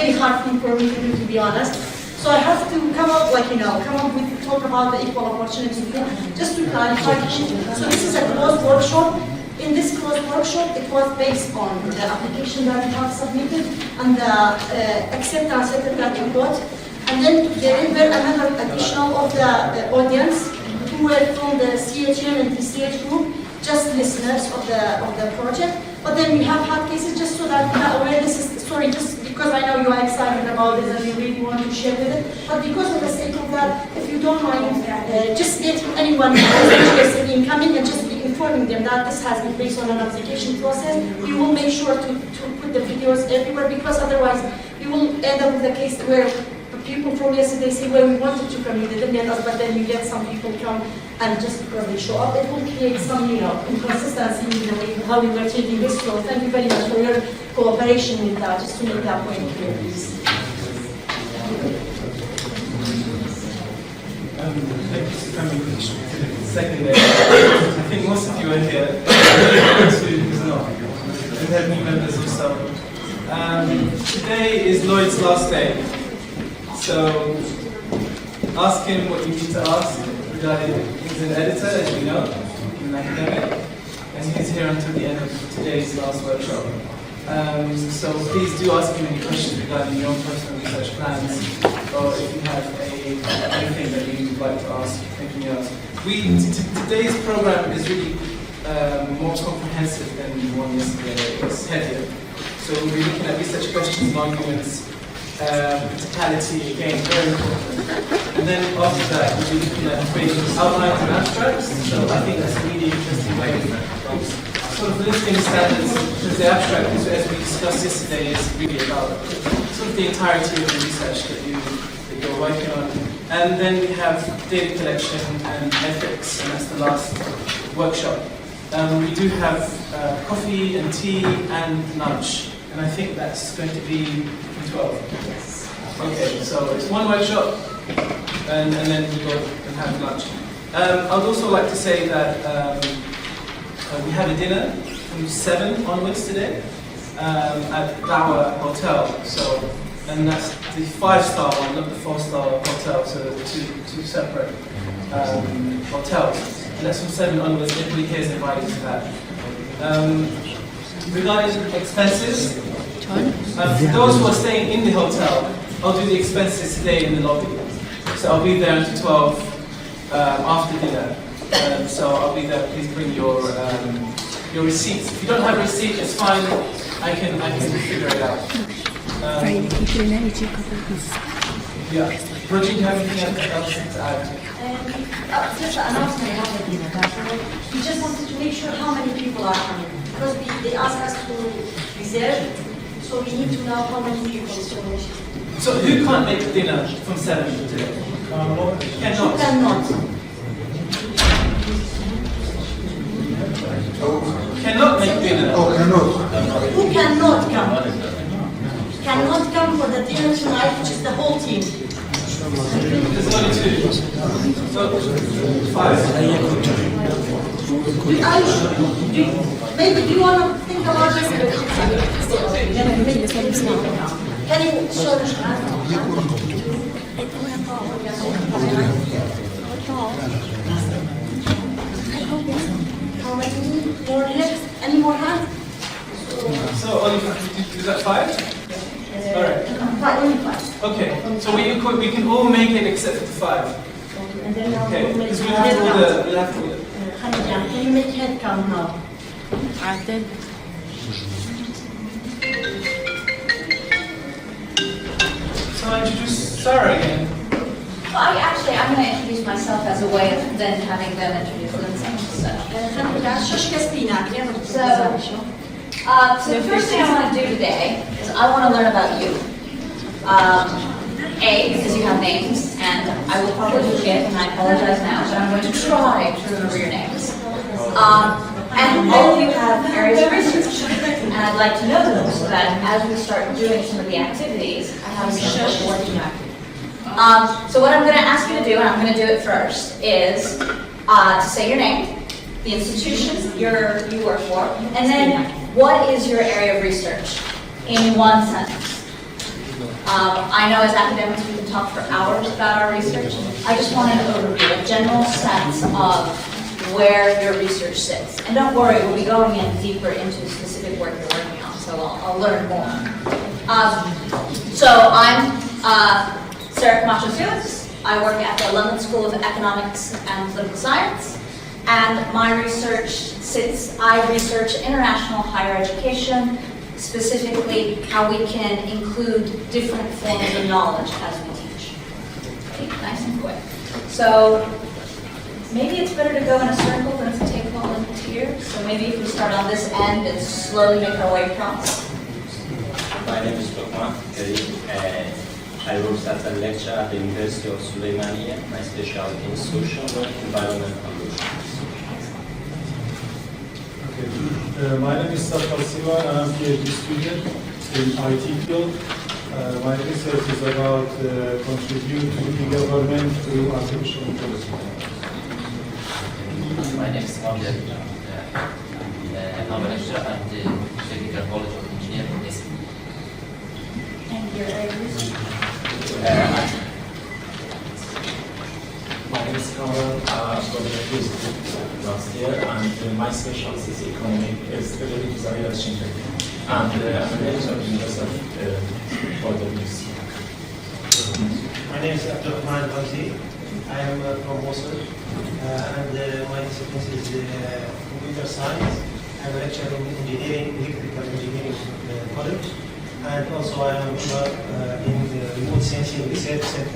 very hard thing for me to do, to be honest. So I have to come up with, talk about the equal opportunity thing, just to clarify. So this is a closed workshop. In this closed workshop, it was based on the application that we have submitted and the acceptance letter that we got. And then there were another additional of the audience who were from the CHM and TCH group, just listeners of the project. But then we have had cases, just so that the awareness is, sorry, just because I know you are excited about this and you really want to share with it, but because of the sake of that, if you don't mind, just let anyone who is interested in coming and just be informing them that this has been based on an application process. We will make sure to put the videos everywhere, because otherwise we will end up with a case where people from yesterday say, well, we wanted to come, you didn't let us, but then you get some people come and just because they show up, it will create some, inconsistency in the way how we were taking this. So thank you very much for your cooperation with that, just to make that point clear, please. Thank you for coming to the second day. I think most of you are here. Who's not? We've had new members also. Today is Lloyd's last day. So ask him what you need to ask regarding, he's an editor, as you know, an academic, and he's here until the end of today's last workshop. So please do ask him any questions regarding your own personal research plans, or if you have anything that you would like to ask, anything else. Today's program is really more comprehensive than the one yesterday. It was heavier. So we'll be looking at research questions and arguments, criticality, again, very important. And then after that, we'll be looking at creating outlines and abstracts. So I think that's a really interesting way of sort of listing standards, because the abstract, as we discussed yesterday, is really about sort of the entirety of the research that you're working on. And then we have data collection and ethics, and that's the last workshop. We do have coffee and tea and lunch, and I think that's going to be 12. Yes. Okay, so it's one workshop, and then we go and have lunch. I'd also like to say that we have a dinner from 7 onwards today at Dawa Hotel. So, and that's the 5-star one, not the 4-star hotel. So two separate hotels. And that's from 7 onwards. Everybody here is invited to that. Regarding expenses. For those who are staying in the hotel, I'll do the expenses today in the lobby. So I'll be there until 12 after dinner. So I'll be there. Please bring your receipts. If you don't have a receipt, it's fine. I can figure it out. Yeah. Roger, do you have anything else to add? Just an announcement. We just wanted to make sure how many people are coming, because they asked us to reserve. So we need to know how many people. So who can't make dinner from 7 today? Cannot. Who cannot? Cannot make dinner. Oh, cannot. Who cannot come? Cannot come for the dinner tonight, which is the whole team. There's only 2. So 5. Maybe do you want to think about this? Can you show the How many more hands? Any more hands? So only is that 5? All right. Only 5. Okay. So we can all make it except for 5. Okay. Because we'll have all the. Can you make head count now? So I introduce Sarah again. Well, I'm going to introduce myself as a way of then having them introduce themselves. So the first thing I want to do today is I want to learn about you. Because you have names, and I will probably forget, and I apologize now, but I'm going to try to remember your names. And all of you have areas of research, and I'd like to know those so that as we start doing some of the activities, I have a sense of what you know. So what I'm going to ask you to do, and I'm going to do it first, is to say your name, the institution you work for, and then what is your area of research in one sentence. I know as academics we can talk for hours about our research. I just wanted an overview, a general sense of where your research sits. And don't worry, we'll be going in deeper into specific work you're working on, so I'll learn more. So I'm Sarah Camacho Felix. I work at the London School of Economics and Political Science. And my research I research international higher education, specifically how we can include different forms of knowledge as we teach. Okay, nice and quick. So maybe it's better to go in a circle than to take all in here. So maybe if we start on this end and slowly make our way across. My name is Sulaimani Polytechnic. I work as a lecturer at the University of Sulaimani. My specialty in social work, environment, and pollution. My name is Jaafar Jotheri, and I'm a PhD student in IT field. My research is about contributing to government through artificial intelligence. My name is Mohammed. I'm a lecturer at the Technical College of Engineering. And your areas? My name is Kamal. I graduated last year, and my specialty is economic, related to real estate. And I'm an editor of the University of Al Qadisya. My name is Abdulrahman Ghazi. I am from Mosul, and my discipline is computer science. I'm a lecturer in engineering, electrical engineering college, and also I am a member in the remote sensing research center.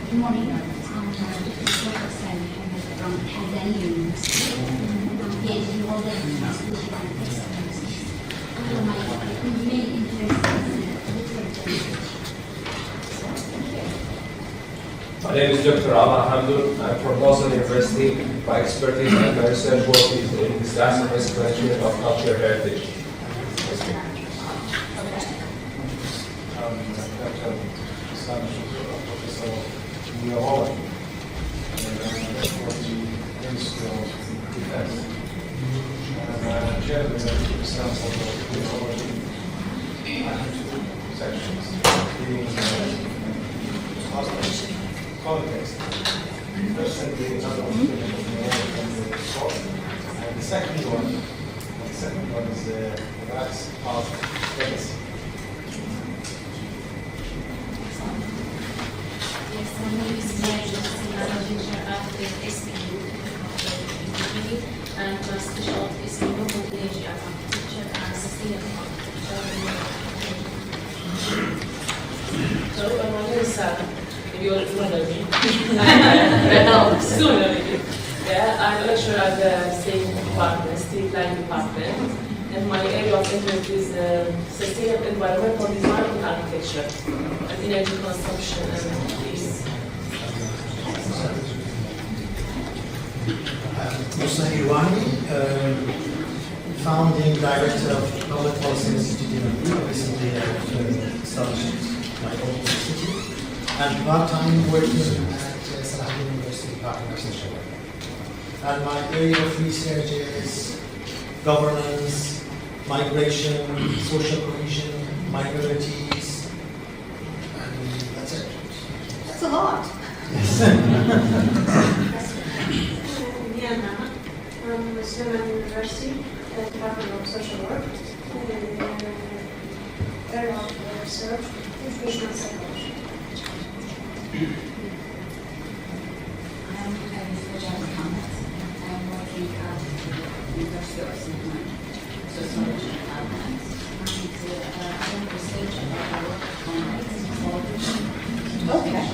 Good morning. I'm Jaafar Jotheri from Tanzania University. I'm PhD holder in Translation and Text Analysis. My main interest is literature. My name is Dr. Ala Hamdul. I'm from Boston University. My expertise and my research work is in disaster risk management of cultural heritage. Neurology, for the Ministry of Defense. And I chair the Council of Neurology. I have two sections, being context. First, the other one from the source, and the second one is the last part legacy. Yes, my name is Mehiyar Kathem. I'm a teacher at the SBU and my specialty is in local energy architecture and sustainable architecture. So, my name is Sarah. You're one of me. No, Soon already. Yeah, I'm a lecturer at the state department, state line department, and my area of interest is sustainable environmental design and architecture, and energy consumption and peace. Mehiyar, founding director of Public Policy Institute in Abu. Recently, I established my own institute, and part-time working at Sulaimani University Department of Social Work. And my area of research is governance, migration, social cohesion, minorities, and that's it. That's a lot. From Sulaimani University, Department of Social Work, area of research, information psychology. I'm Rozhen Kamal Shah Mohammed. I'm working at the University of Al Qadisya, sociology department, and I am research about work on Okay.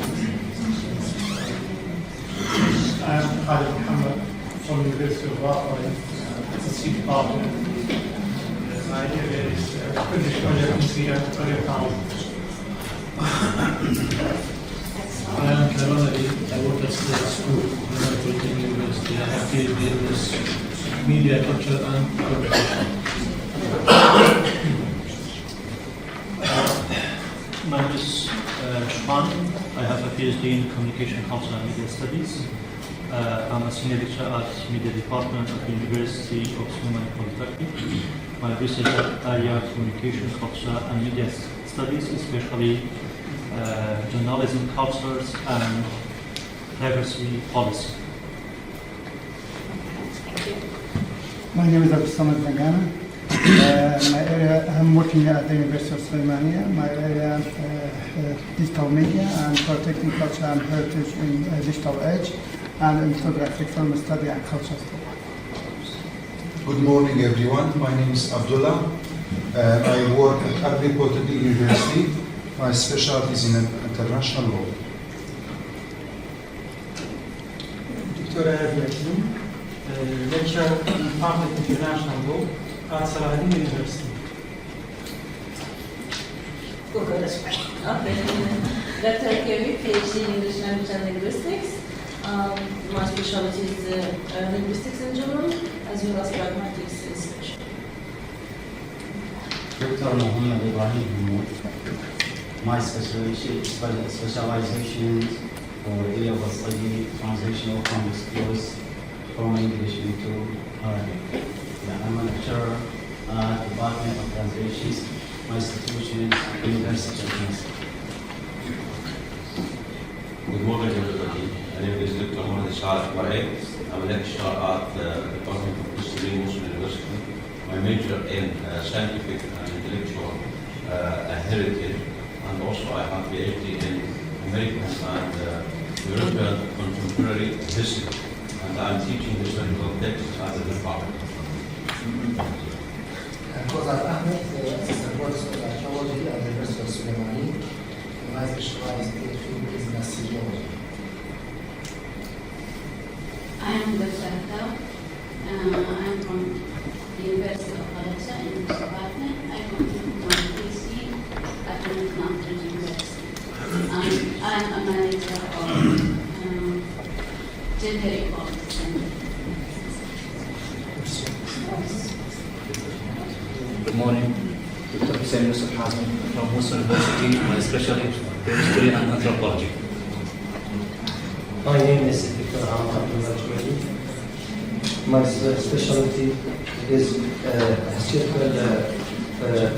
I'm Khalid Muhammad from the University of Al Qadisya, Associate Department. My area is Kurdish and career counseling. I am Sulaimani. I work at the school, Nahrein Network University. I have PhD in this media, culture, and communication. My name is Shman. I have a PhD in communication, culture, and media studies. I'm a senior lecturer at media department at the University of Sulaimani Polytechnic. my research area communications, culture and media studies, especially journalism, cultures and diversity policy. My name is Abdul Zangana. My area, I'm working at the University of Sulaimani. My area, digital media and protecting culture and heritage in digital age, and infographic film study and culture study. Good morning, everyone. My name is Abdullah. I work at Nahrein Polytechnic University. My specialty is in international law. Dr. Yakin, lecturer in public international law at Sulaimani University. Dr. Kerry, PhD in English Language and Linguistics. My specialty is linguistics in general, as well as pragmatics research. Dr. Mohammed Ibrahim Mahmoud. My specialization for area of study, translational comic skills from English into Arabic. I'm a lecturer at the Department of Translations. My institution is University of Kufa. Good morning, everybody. My name is Dr. Mohammed Sharif Baray. I'm a lecturer at the Department of History, Muslim University. My major in scientific and intellectual heritage, and also I have PhD in American and European contemporary history, and I'm teaching historical texts at the department. Kozar Ahmed, assistant professor of archaeology at the University of Sulaimani. My specialized field is in Syriology. I am Gulsarta. I am from the University of Al Qadisya in this department. I continue my PhD at the Nahrein University. I am a manager of Jotheri Policy. Good morning, Dr. Hussein Yusuf Hazmi from Mosul University, my specialty history and anthropology. My name is Dr. Abdullah Jumali. My specialty is historical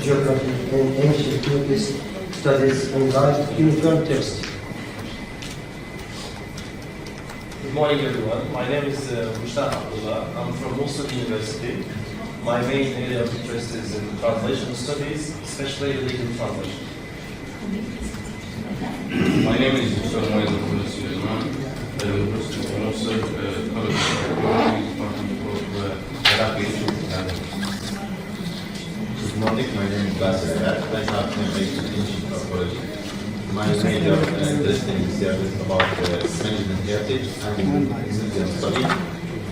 geography and ancient Buddhist studies and life uniform text. Good morning, everyone. My name is Mushtaq Abdullah. I'm from Mosul University. My main area of interest is in translation studies, especially legal translation. My name is Sulaimani Polytechnic University of Mosul College Department of Arabic and Good morning, my name is Basil Kat. I have my PhD in anthropology. My major interest is about management heritage and museum study.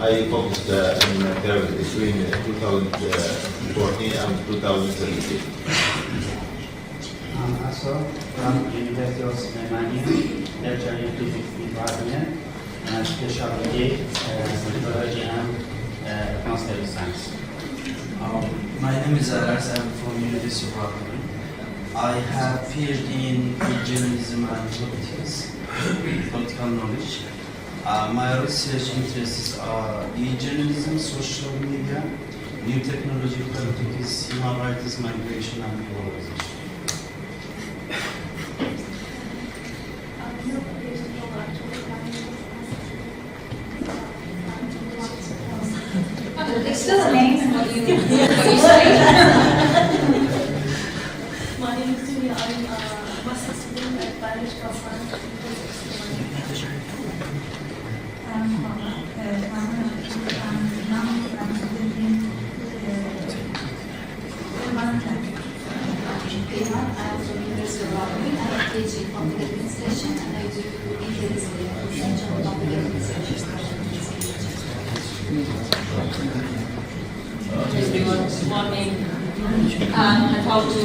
I focused in the period between 2014 and 2017. I'm also from the University of Sulaimani, lecturer in physics department, and specialty methodology and constellation science. My name is Aras. I'm from University of Al Qadisya. I have PhD in journalism and politics, political knowledge. My research interests are e-journalism, social media, new technology, politics, human rights, migration, and globalization. It's still amazing what you study. My name is Julia. I'm a master's student at biological science at the University of Everyone, good morning. I talk to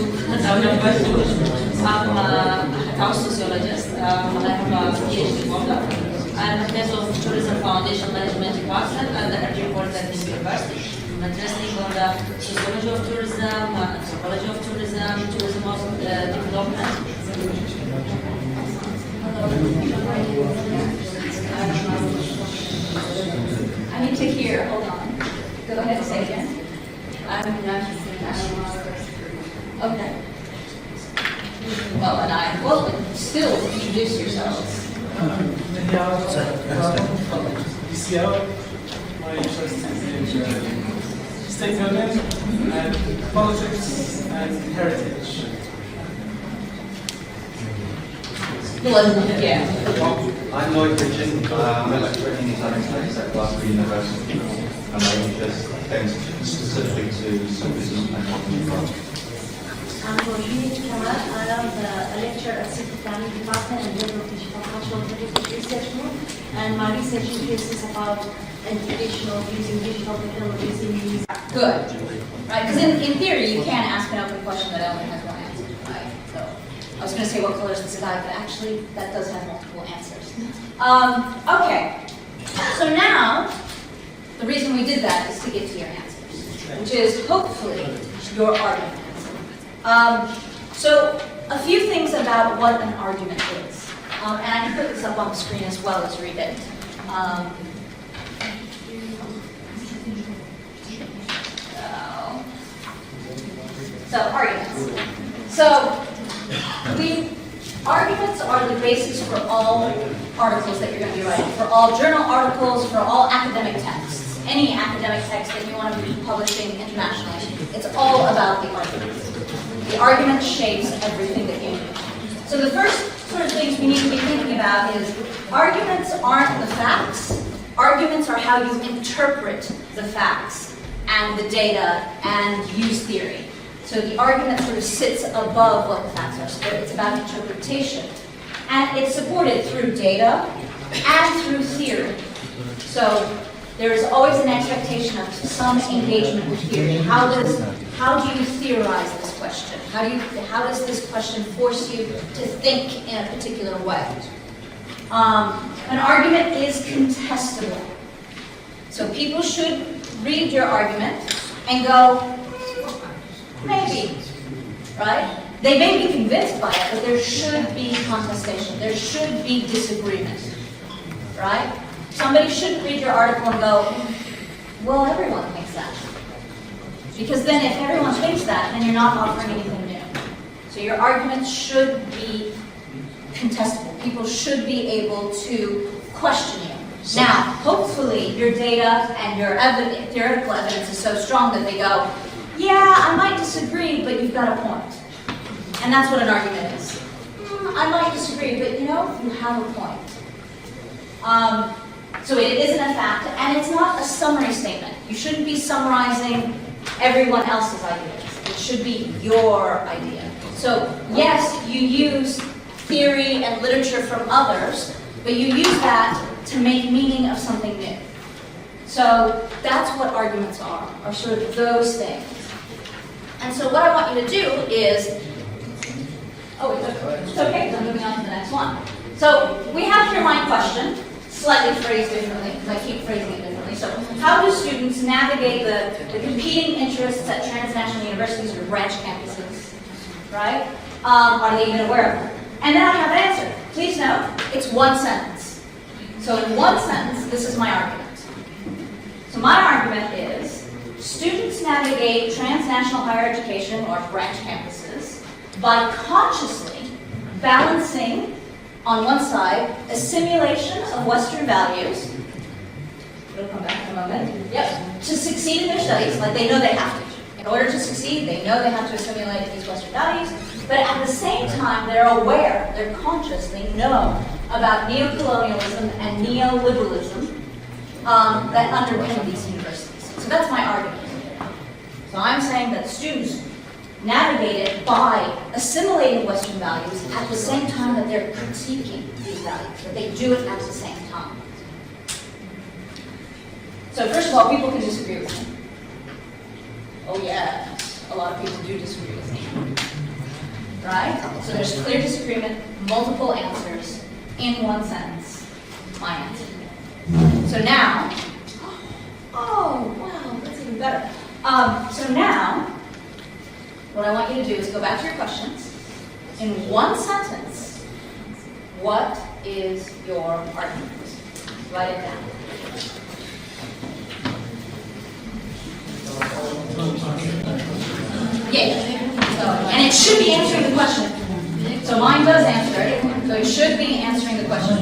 I'm a house sociologist. I have a PhD in Malta. I'm a head of Tourism Foundation Management Department at the Nahrein Polytechnic University. I'm interested on the sociology of tourism, anthropology of tourism, tourism of development. I need to hear, hold on. Go ahead, say again. I'm Nahrein Well, and I will still introduce yourselves. Mehiyar Kathem from UCL. My interest is in state government and politics and heritage. Yeah. I'm Lloyd Richard. I'm a lecturer in Islamic Studies at Glasgow University, and my interest tends specifically to Sufism and modern Iran. I'm Rozhen Kamal. I am a lecturer at Sulaimani Department and Head of Digital Research Group, and my research interest is about educational using digital technologies in use. Good. Right, because in theory, you can't ask an open question that only has one answer, right? So I was going to say what color is the sky, but actually that does have multiple answers. Okay, so now the reason we did that is to get to your answers, which is hopefully your argument. So a few things about what an argument is, and I can put this up on the screen as well as read it. So arguments. So arguments are the basis for all articles that you're going to be writing, for all journal articles, for all academic texts, any academic text that you want to be publishing internationally. It's all about the arguments. The argument shapes everything that you do. So the first sort of things we need to be thinking about is arguments aren't the facts. Arguments are how you interpret the facts and the data and use theory. So the argument sort of sits above what the facts are. So it's about interpretation. And it's supported through data and through theory. So there is always an expectation of some engagement with theory. How do you theorize this question? How does this question force you to think in a particular way? An argument is contestable. So people should read your argument and go, maybe, right? They may be convinced by it, but there should be contestation. There should be disagreement, right? Somebody shouldn't read your article and go, well, everyone thinks that. Because then if everyone thinks that, then you're not offering anything new. So your arguments should be contestable. People should be able to question you. Now, hopefully your data and your theoretical evidence is so strong that they go, yeah, I might disagree, but you've got a point. And that's what an argument is. I might disagree, but you have a point. So it isn't a fact, and it's not a summary statement. You shouldn't be summarizing everyone else's ideas. It should be your idea. So yes, you use theory and literature from others, but you use that to make meaning of something new. So that's what arguments are sort of those things. And so what I want you to do is, it's okay, I'm moving on to the next one. So we have here my question, slightly phrased differently, I keep phrasing it differently. So how do students navigate the competing interests at transnational universities or branch campuses, right? Are they even aware of them? And then I have an answer. Please note, it's one sentence. So in one sentence, this is my argument. So my argument is, students navigate transnational higher education or branch campuses by consciously balancing, on one side, a simulation of Western values. It'll come back in a moment. Yep. To succeed in their studies, like they know they have to. In order to succeed, they know they have to assimilate these Western values. But at the same time, they're aware, they're conscious, they know about neocolonialism and neoliberalism that underpin these universities. So that's my argument. So I'm saying that students navigate it by assimilating Western values at the same time that they're critiquing these values, that they do it at the same time. So first of all, people can disagree with me. Oh yes, a lot of people do disagree with me. Right? So there's clear disagreement, multiple answers, in one sentence, my answer. So now, oh wow, that's even better. So now, what I want you to do is go back to your questions. In one sentence, what is your argument? Write it down. Yeah. So, and it should be answering the question. So mine does answer it, so it should be answering the question.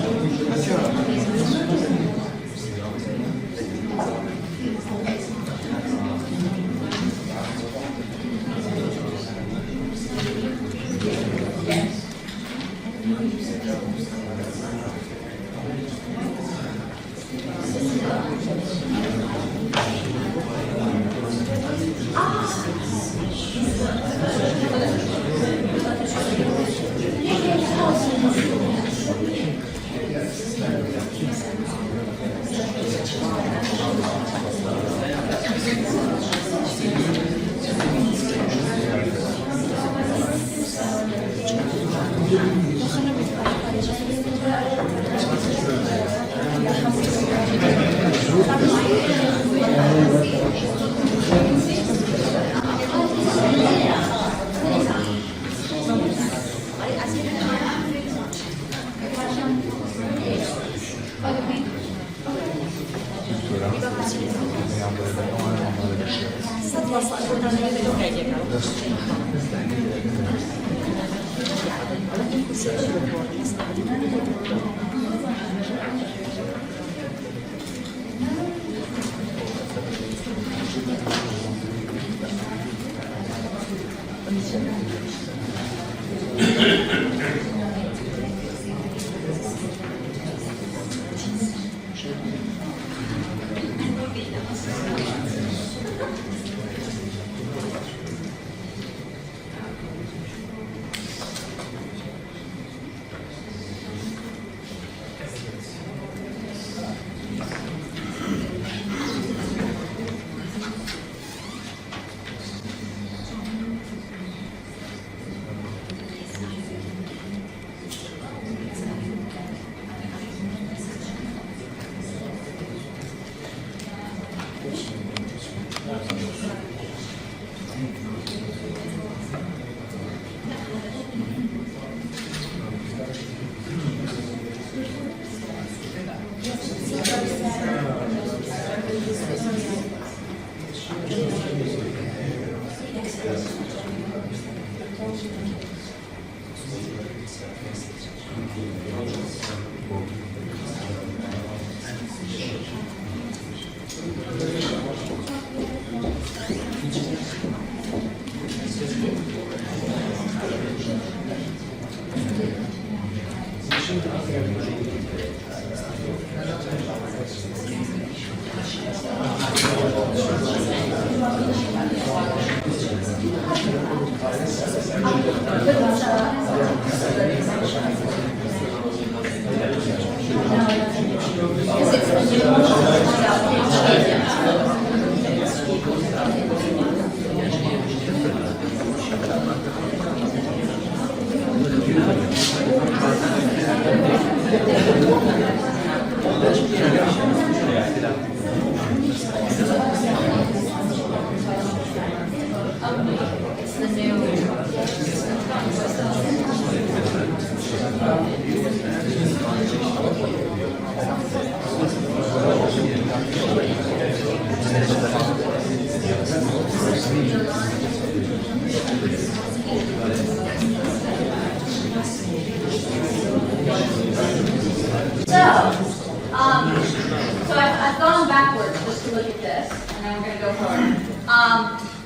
I've gone backwards just to look at this, and then we're going to go forward.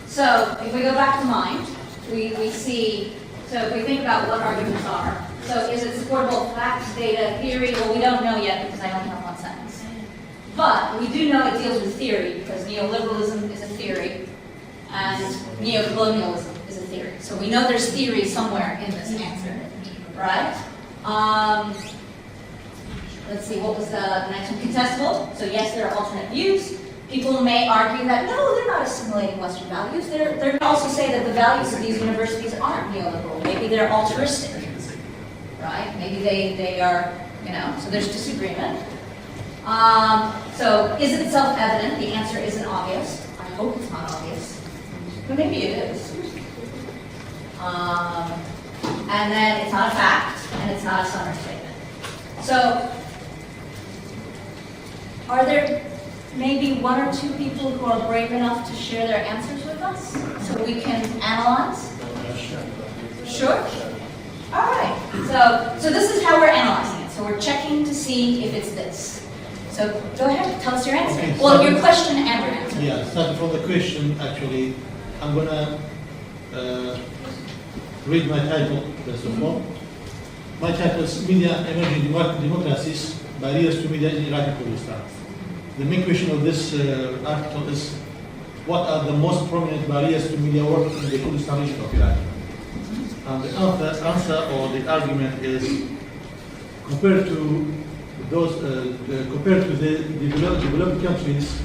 So if we go back to mind, we see, so if we think about what arguments are, so is it supportable facts, data, theory? Well, we don't know yet because I only have one sentence. But we do know it deals with theory because neoliberalism is a theory and neocolonialism is a theory. So we know there's theory somewhere in this answer, right? Let's see, what was the next one? Contestable. So yes, there are alternate views. People may argue that, no, they're not assimilating Western values. They're going to also say that the values of these universities aren't neoliberal. Maybe they're altruistic, right? Maybe they are, so there's disagreement. So is it self-evident? The answer isn't obvious. I hope it's not obvious. But maybe it is. And then it's not a fact, and it's not a summary statement. So are there maybe one or two people who are brave enough to share their answers with us so we can analyze? Sure? All right. So this is how we're analyzing it. So we're checking to see if it's this. So go ahead, tell us your answer. Okay, Well, your question and your answer. Yeah, starting from the question, actually, I'm going to read my title, first of all. My title is Media Emerging Democracies, Barriers to Media in Iraqi Kurdistan. The main question of this article is, what are the most prominent barriers to media work in the Kurdistan region of Iraq? And the answer or the argument is, compared to the developed countries,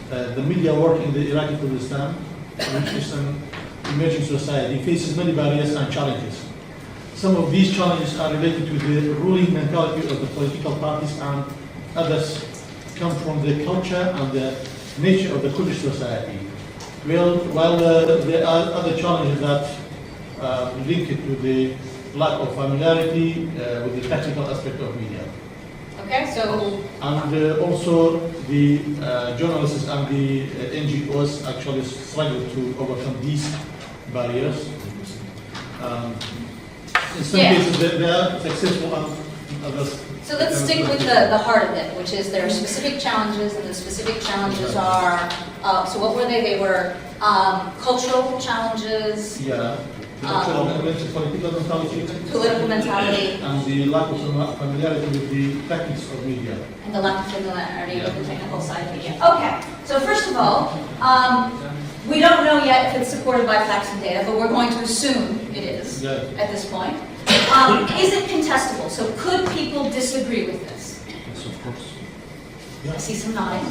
the media work in the Iraqi Kurdistan, which is an emerging society, faces many barriers and challenges. Some of these challenges are related to the ruling mentality of the political parties, and others come from the culture and the nature of the Kurdish society. While there are other challenges that link it to the lack of familiarity with the technical aspect of media. Okay, so... And also the journalists and the NGOs actually struggle to overcome these barriers. In some cases they are successful and others... So let's stick with the heart of it, which is there are specific challenges, and the specific challenges are, so what were they? They were cultural challenges. Yeah. Political mentality. And the lack of familiarity with the techniques of media. And the lack of familiarity with the technical side of media. Okay, so first of all, we don't know yet if it's supported by facts and data, but we're going to assume it is at this point. Is it contestable? So could people disagree with this? Yes, of course. I see some nodding.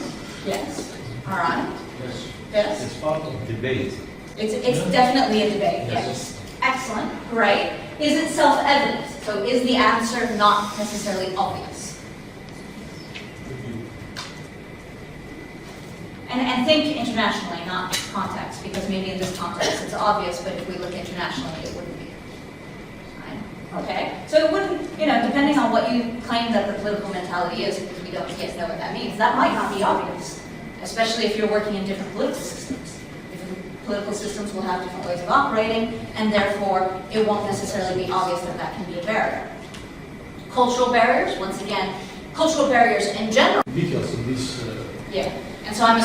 Yes. All right. Yes. Yes. It's part of debate. It's definitely a debate. Yes. Excellent. Great. Is it self-evident? So is the answer not necessarily obvious? And think internationally, not context, because maybe in this context it's obvious, but if we look internationally, it wouldn't be. Right? Okay? So it wouldn't, depending on what you claim that the political mentality is, because we don't yet know what that means, that might not be obvious, especially if you're working in different political systems. Different political systems will have different ways of operating, and therefore it won't necessarily be obvious that that can be a barrier. Cultural barriers, once again, cultural barriers in general. Details of this. Yeah. And so I'm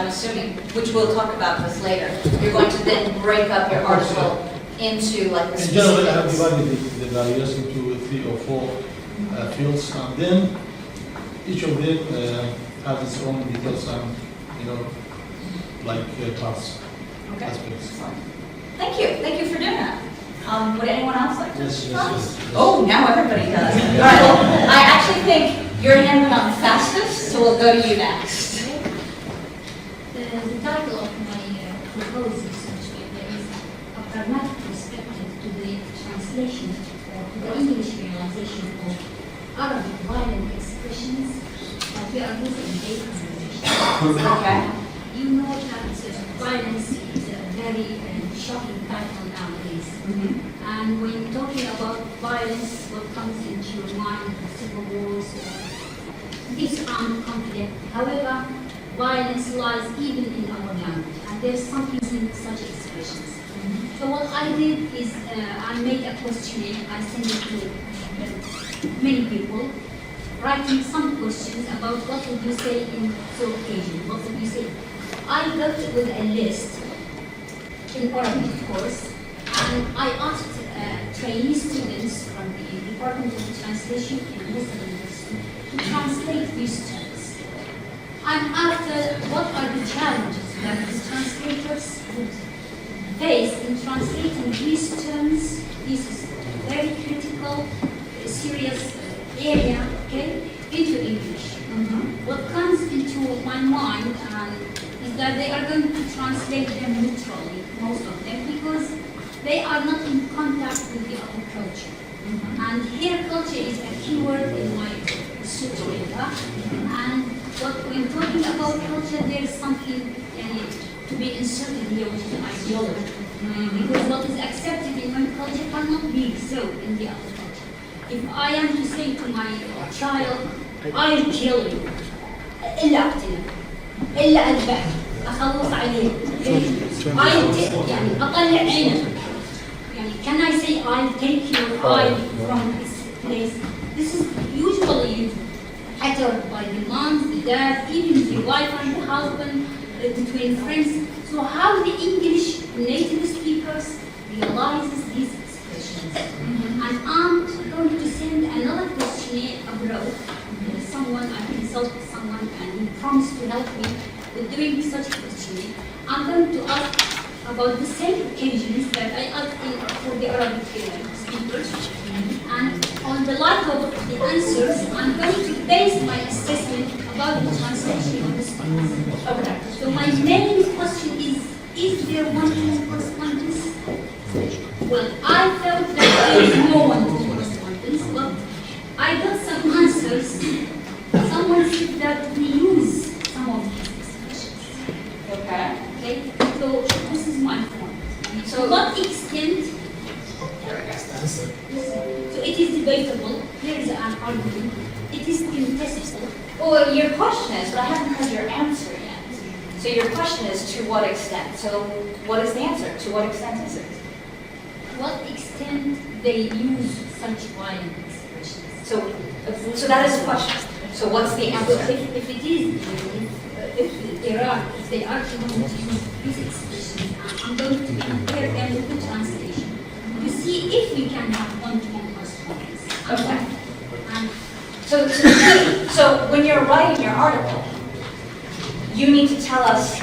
assuming, which we'll talk about this later, you're going to then break up your article into like the specific. In general, I have divided the barriers into 3 or 4 fields, and then each of them has its own details and, parts, aspects. Thank you for doing that. Would anyone else like to respond? Yes. Oh, now everybody does. All right, well, I actually think your hand went up fastest, so we'll go to you next. The title of my proposal essentially is a pragmatic perspective to the translation to the English realization of Arabic violent expressions that we are using in daily conversation. Okay. You know that violence is a very shocking title nowadays. And when talking about violence, what comes into your mind, civil wars, this armed conflict. However, violence lies even in our language, and there's something in such expressions. So what I did is I made a questionnaire, I sent it to many people, writing some questions about what would you say in so occasion, what would you say. I got with a list, in Arabic of course, and I asked trainee students from the Department of Translation in Muslim University to translate these terms. And after, what are the challenges that the translators would face in translating these terms? This is very critical, serious area, okay, into English. What comes into my mind is that they are going to translate them neutrally, most of them, because they are not in contact with the other culture. And here culture is a keyword in my research area. And when talking about culture, there is something to be inserted here, which is ideology. Because what is accepted in one culture cannot be so in the other culture. If I am to say to my child, I'll kill you, إلا أقتله، إلا أذبحه، أخلص عليه، أطلع عينه، can I say I'll take your eye from this place? This is usually uttered by the mom, the dad, even the wife and the husband, between friends. So how the English native speakers realizes these expressions? And I'm going to send another questionnaire abroad. Someone, I consulted someone and he promised to help me with doing such questionnaire. I'm going to ask about the same occasions that I asked for the Arabic speakers. And on the light of the answers, I'm going to base my assessment about the translation of the speakers. Okay. So my main question is there one-to-one correspondence? Well, I felt that there is no one-to-one correspondence, but I got some answers. Someone said that we use some of these expressions. Okay. Okay, so this is my point. So what extent? So it is debatable. There is an argument. It is contestable. Well, your question is, but I haven't heard your answer yet. So your question is, to what extent? So what is the answer? To what extent is it? To what extent they use such violent expressions? So that is the question. So what's the answer? If it is, if they are going to use these expressions, I'm going to compare them with the translation to see if we can have one-to-one correspondence. Okay. So when you're writing your article, you need to tell us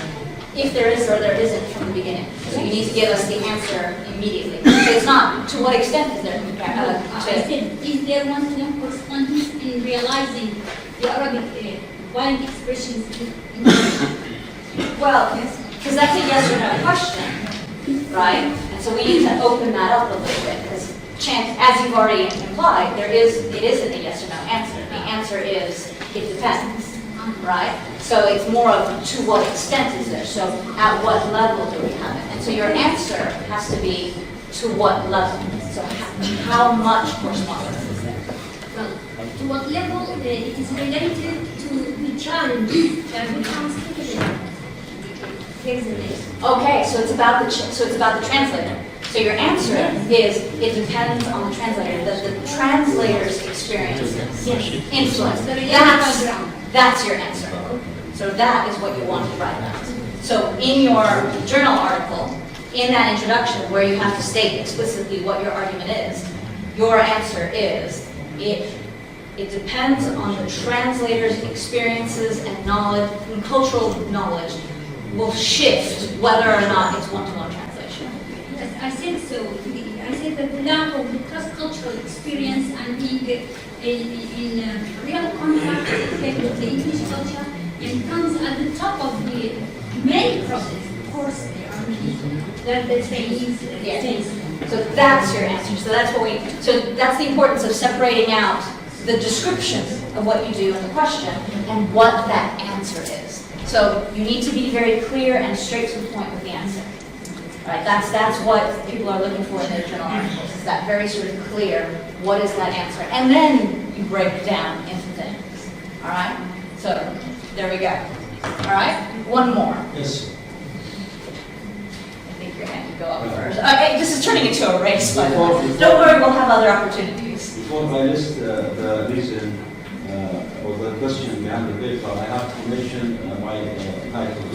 if there is or there isn't from the beginning. So you need to give us the answer immediately. So it's not to what extent is there. I said, is there one-to-one correspondence in realizing the Arabic violent expressions in Well, because that's a yes or no question, right? And so we need to open that up a little bit, because as you've already implied, it isn't a yes or no answer. The answer is, it depends, right? So it's more of to what extent is there? So at what level do we have it? And so your answer has to be to what level? So how much correspondence is there? Well, to what level it is related to the challenge that becomes difficult. Okay, so it's about the translator. So your answer is it depends on the translator. The translator's experiences influence. That's your answer. So that is what you want to write about. So in your journal article, in that introduction where you have to state explicitly what your argument is, your answer is it depends on the translator's experiences and knowledge, and cultural knowledge will shift whether or not it's one-to-one translation. Yes, I said so. I said that the lack of the cross-cultural experience and being in real contact with the English culture and comes at the top of the main process. Of course, there are many that the trainees face. So that's your answer. So that's the importance of separating out the description of what you do in the question and what that answer is. So you need to be very clear and straight to the point with the answer. Right? That's what people are looking for in their journal articles, is that very sort of clear, what is that answer? And then you break it down into things. All right? So there we go. All right? One more. Yes. I think your hand can go up first. Okay, this is turning into a race, by the way. Don't worry, we'll have other opportunities. Before I list the reason or the question behind the paper, I have to mention my title.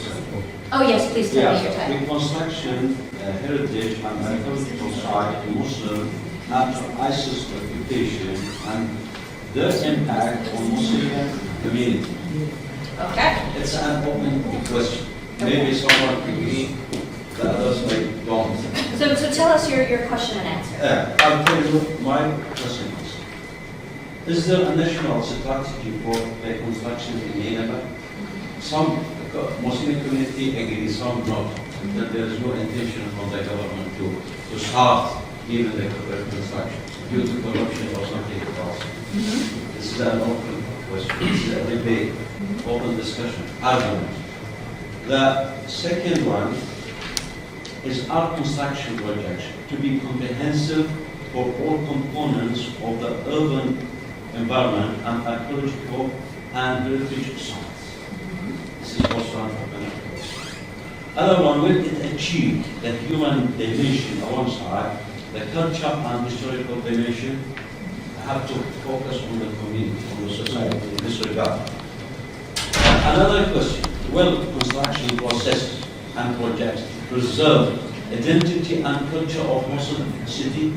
Oh yes, please tell me your title. Reconstruction, heritage and archaeological site in Muslim after ISIS occupation and their impact on Muslim community. Okay. It's an open question. Maybe someone agree, the others may don't. So tell us your question and answer. I'll tell you what my question is. Is there a national strategy for reconstruction in Nineveh? Some Muslim community agree, some not. That there is no intention from the government to start even the reconstruction due to corruption or something else. This is an open question. This is a debate, open discussion, argument. The second one is our construction project to be comprehensive for all components of the urban environment and archaeological and heritage sites. This is also an open. Other one, will it achieve the human dimension on one side the culture and historical dimension have to focus on the community, on the society in this regard. Another question, will construction process and projects preserve identity and culture of Mosul city?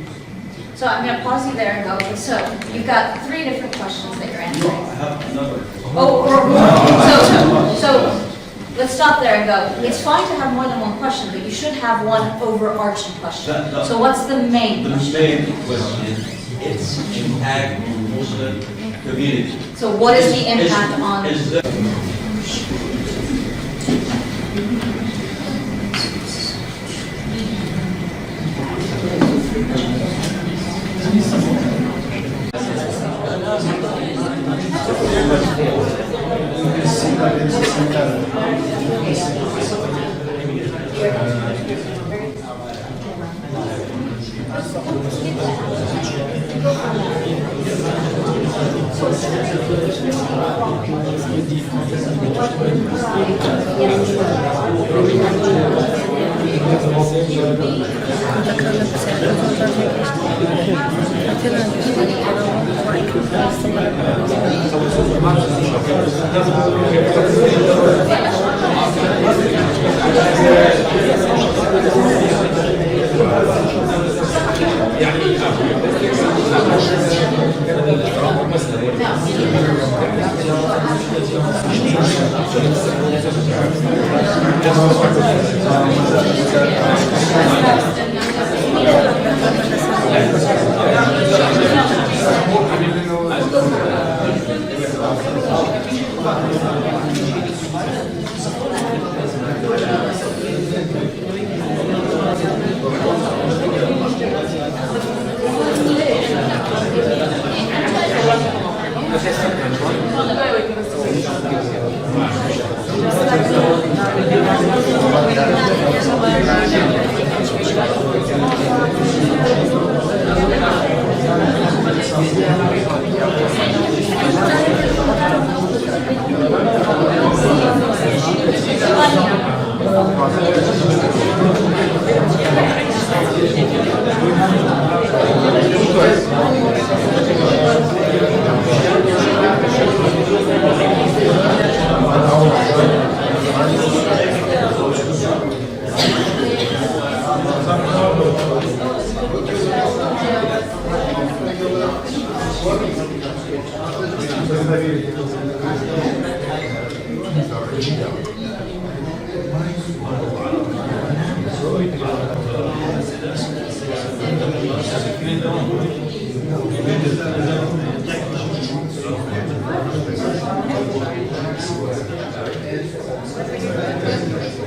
So I'm going to pause you there and go, so you've got 3 different questions that you're answering. I have another. So let's stop there and go. It's fine to have more than one question, but you should have one overarching question. So what's the main question? The main question is impact on Muslim community. So what is the impact on...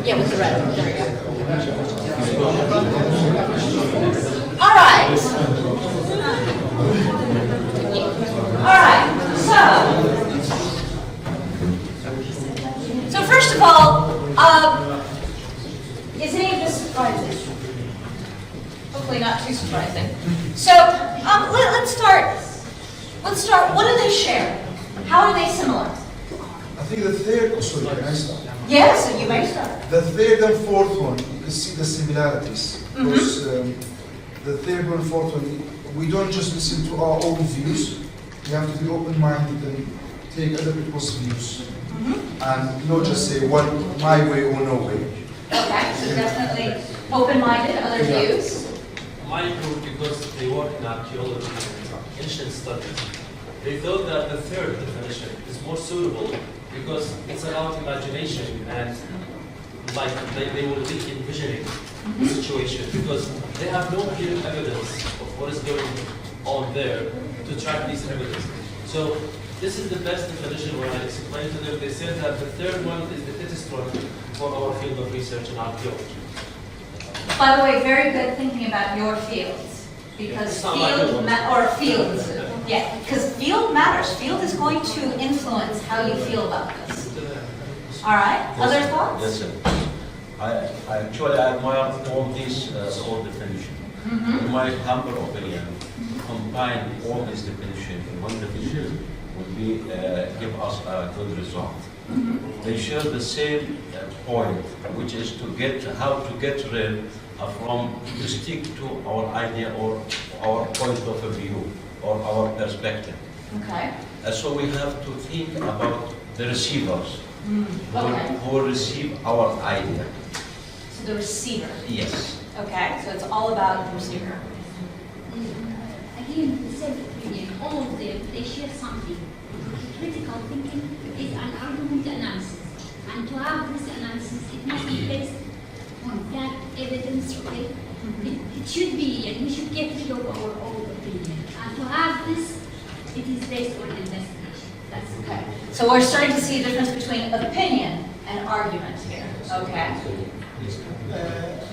Yeah, with the red. There we go. All right. All right. So first of all, is any of this surprising? Hopefully not too surprising. So let's start. Let's start. What do they share? How are they similar? I think the third, sorry, can I start? Yes, and you may start. The third and fourth one, you can see the similarities. Because the third one and fourth one, we don't just listen to our own views. We have to be open-minded and take other people's views. And not just say one, my way or no way. Okay, so definitely open-minded, other views. My group, because they work in archaeology and ancient studies, they thought that the third definition is more suitable because it's about imagination and like they were really envisioning the situation because they have no clear evidence of what is going on there to track these evidence. So this is the best definition when I explained to them. They said that the third one is the fittest one for our field of research in archaeology. By the way, very good thinking about your fields because fields. Yeah, because field matters. Field is going to influence how you feel about this. All right. Other thoughts? Yes, sir. I actually admire all these old definitions. In my humble opinion, combine all these definitions in one definition would be give us a good result. They share the same point, which is to get how to get rid to stick to our idea or our point of view or our perspective. Okay. So we have to think about the receivers Okay. who receive our idea. So the receiver. Yes. Okay, so it's all about the receiver. Again, the same opinion, all of them, they share something. Critical thinking is an argument analysis. And to have this analysis, it must be based on fact, evidence, okay? It should be, and we should get rid of our own opinion. And to have this, it is based on investigation. That's Okay. So we're starting to see a difference between opinion and argument here. Okay.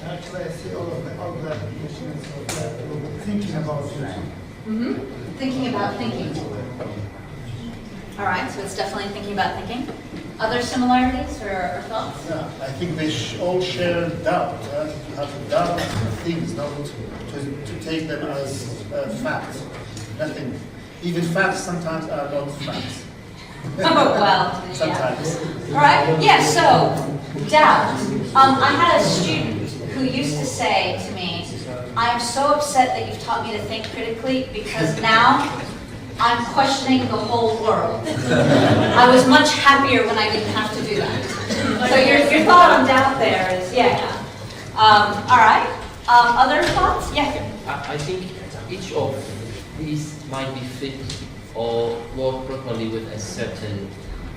Actually, I see all of that definitions of that, thinking about it. Thinking about thinking. All right, so it's definitely thinking about thinking. Other similarities or thoughts? Yeah, I think they all share doubt. You have to doubt things, not to take them as facts. Nothing. Even facts sometimes are not facts. Oh, well, sometimes. Yeah. All right, yeah, so doubt. I had a student who used to say to me, I am so upset that you've taught me to think critically because now I'm questioning the whole world. I was much happier when I didn't have to do that. So your thought on doubt there is, yeah. All right, other thoughts? Yeah. I think each of these might be fit or work properly with a certain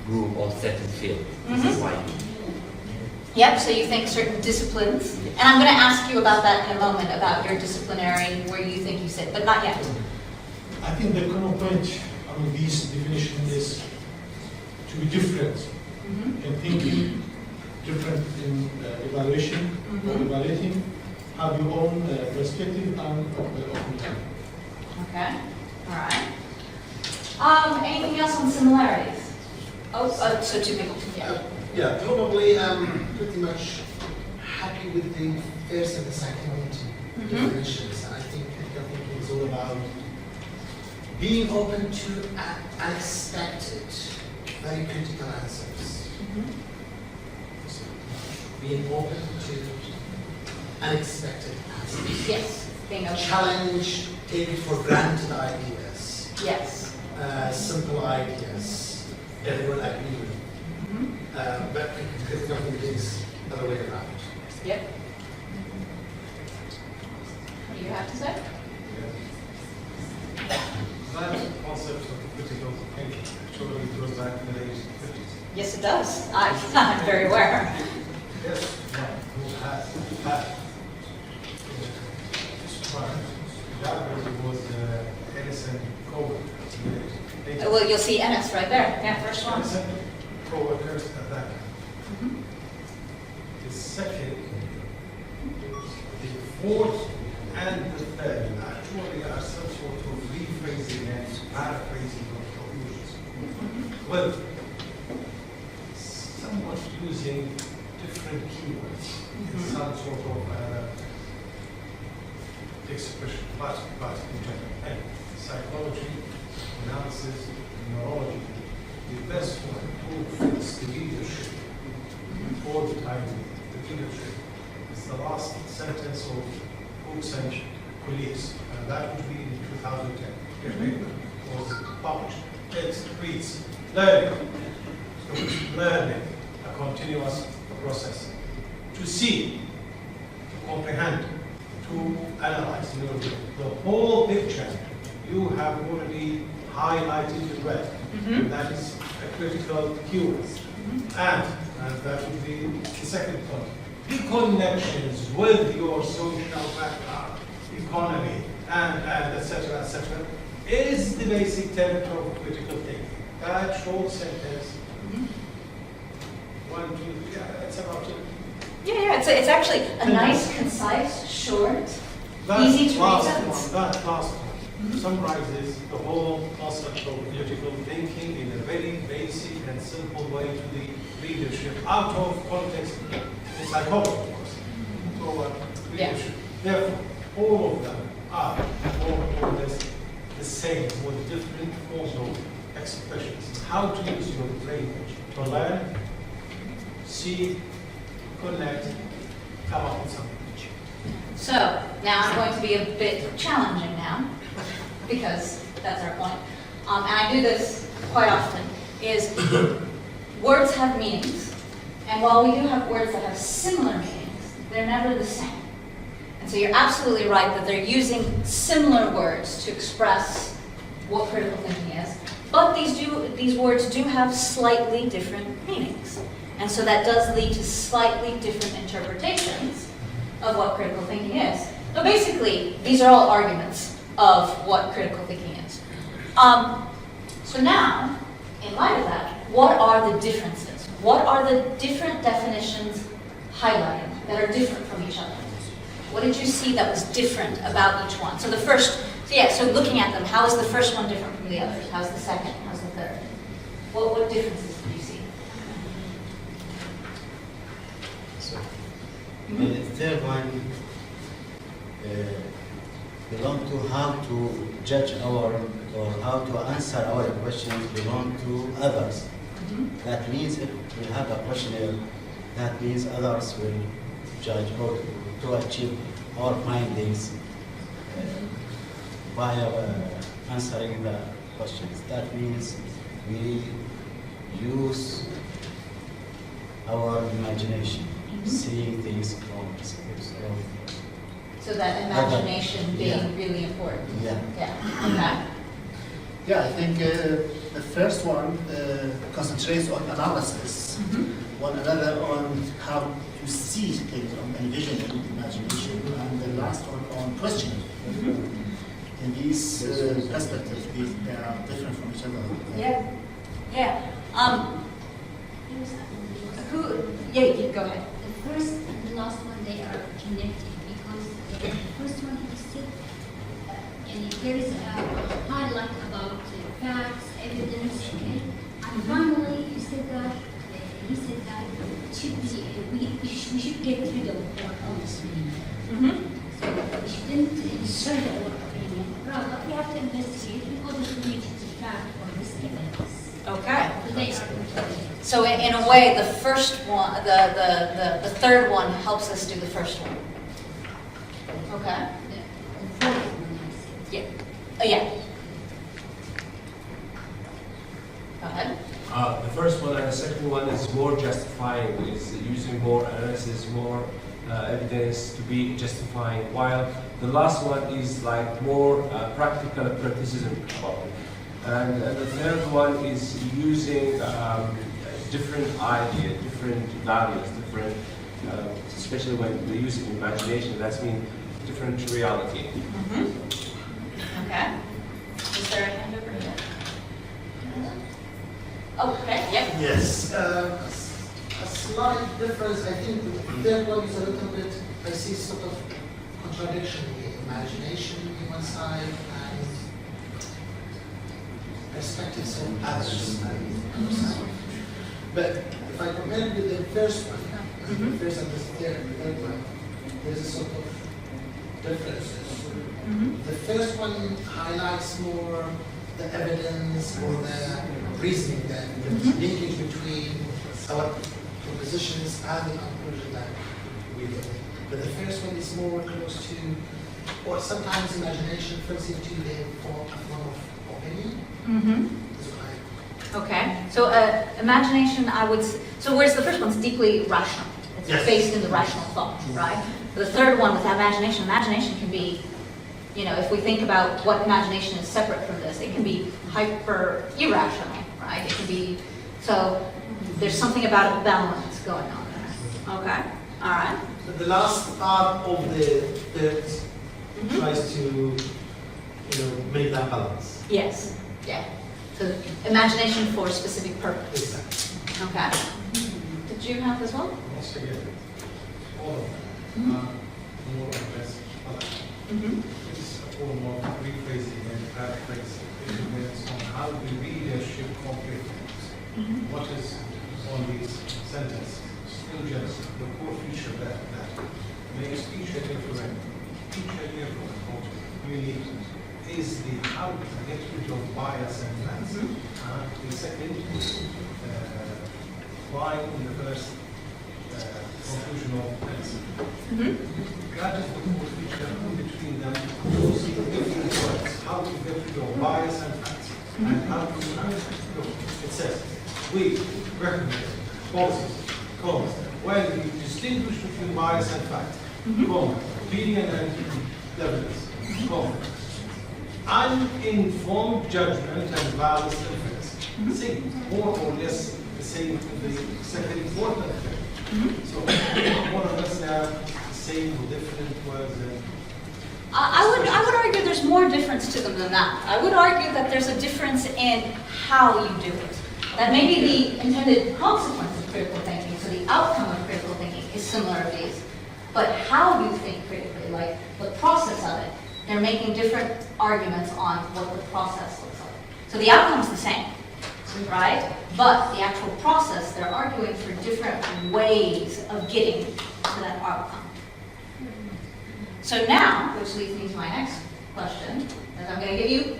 group or certain field. This is my view. Yep, so you think certain disciplines. And I'm going to ask you about that in a moment, about your disciplinary, where you think you sit, but not yet. I think the common point among these definitions is to be different in thinking, different in evaluation, or evaluating, have your own perspective and opinion. Okay, all right. Anything else on similarities? Oh, so two people. Yeah, probably I'm pretty much happy with the first and the second definitions. I think critical thinking is all about being open to unexpected, very critical answers. Being open to unexpected answers. Yes, being open. Challenge, take it for granted ideas. Yes. Simple ideas. Everyone agree with. But critical thinking is the other way around. Yep. What do you have to say? That concept of critical thinking actually goes back to the 1950s. Yes, it does. I'm very aware. Yes, who had that was Edison co-workers. Well, you'll see Ennis right there. Yeah, first one. Edison co-workers at that time. The second, the fourth, and the third actually are some sort of rephrasing and paraphrasing of conclusions. Well, somewhat using different keywords in some sort of expression, but in general. And psychology, analysis, neurology, the best one who fits the leadership all the time, the leadership. It's the last sentence of books and colleagues, and that would be in 2010. The paper was published. It reads, learning, a continuous process. To see, to comprehend, to analyze, the whole picture you have already highlighted in red. That is a critical keyword. And that would be the second point. The connections with your social background, economy, and etc., is the basic tenet of critical thinking. That short sentence, 1, 2, 3, it's about it. Yeah, it's actually a nice, concise, short, easy to read sentence. That last one summarizes the whole concept of critical thinking in a very basic and simple way to the leadership, out of context in psychology, of course, toward leadership. Therefore, all of them are more or less the same with different forms of expressions. How to use your brain to learn, see, connect, come up with something. So now I'm going to be a bit challenging now, because that's our point. And I do this quite often, is words have meanings, and while we do have words that have similar meanings, they're never the same. And so you're absolutely right that they're using similar words to express what critical thinking is, but these words do have slightly different meanings. And so that does lead to slightly different interpretations of what critical thinking is. So basically, these are all arguments of what critical thinking is. So now, in light of that, what are the differences? What are the different definitions highlighted that are different from each other? What did you see that was different about each one? So the first, so looking at them, how is the first one different from the others? How's the second? How's the third? What differences do you see? So, the third one belong to how to judge our, or how to answer our questions belong to others. That means if we have a questionnaire, that means others will judge or to achieve our findings by answering the questions. That means we use our imagination, seeing things from perspectives of. So that imagination being really important. Yeah. Okay. Yeah, I think the first one concentrates on analysis, one another on how you see things, on envisioning, imagination, and the last one on questioning. In these perspectives, they are different from each other. Yeah. Go ahead. The first and the last one, they are connected because the first one is still, and there is a highlight about facts, evidence, okay? And finally, he said that it should be, we should get rid of our own opinion. So we shouldn't insert our opinion. Rather, we have to investigate in order to reach the fact or this evidence. Okay. So they are So in a way, the first one, the third one helps us do the first one. Okay. Yeah. Go ahead. The first one and the second one is more justifying, is using more analysis, more evidence to be justifying, while the last one is like more practical criticism about it. And the third one is using different ideas, different values, different, especially when we use imagination, that means different reality. Okay. Is there a hand over here? Oh, okay, yeah. Yes. A slight difference, I think the third one is a little bit, I see sort of contradiction here. Imagination on one side and perspectives of others on the other side. But if I compare it with the first one, the first and the third one, there's a sort of differences. The first one highlights more the evidence or the reasoning, the linkage between our propositions and the conclusion that we get. But the first one is more close to, or sometimes imagination fills into the form of opinion. Okay. So imagination, so whereas the first one's deeply rational. It's based in the rational thought, right? The third one with imagination can be, if we think about what imagination is separate from this, it can be hyper irrational, right? It can be, so there's something about a balance going on there. Okay, all right. But the last part of the third tries to, make that balance. Yes, yeah. So imagination for a specific purpose. Exactly. Okay. Did you have as well? Yes, again, all of them. More or less. It's a form of rephrasing and paraphrasing. It depends on how the reader should complete things. What is on these sentences? Still just the core feature that makes each a different really is the how to get rid of bias and plans. The second, why in the first conclusion of medicine. That is the most which can put between them to see the different words, how to get rid of bias and facts, and how to look. It says, we recommend policies, commas, when we distinguish between bias and fact, comma, opinion and evidence, comma, uninformed judgment and valid inference. See, more or less the same in the second important thing. So more or less they are the same with different words. I would argue there's more difference to them than that. I would argue that there's a difference in how you do it. That maybe the intended consequence of critical thinking, so the outcome of critical thinking is similar to these. But how you think critically, like the process of it, they're making different arguments on what the process looks like. So the outcome's the same, right? But the actual process, they're arguing for different ways of getting to that outcome. So now, which leads me to my next question, is I'm going to give you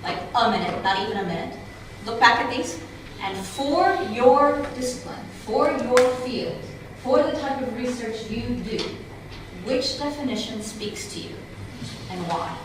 like a minute, not even a minute. Look back at these, and for your discipline, for your field, for the type of research you do, which definition speaks to you and why?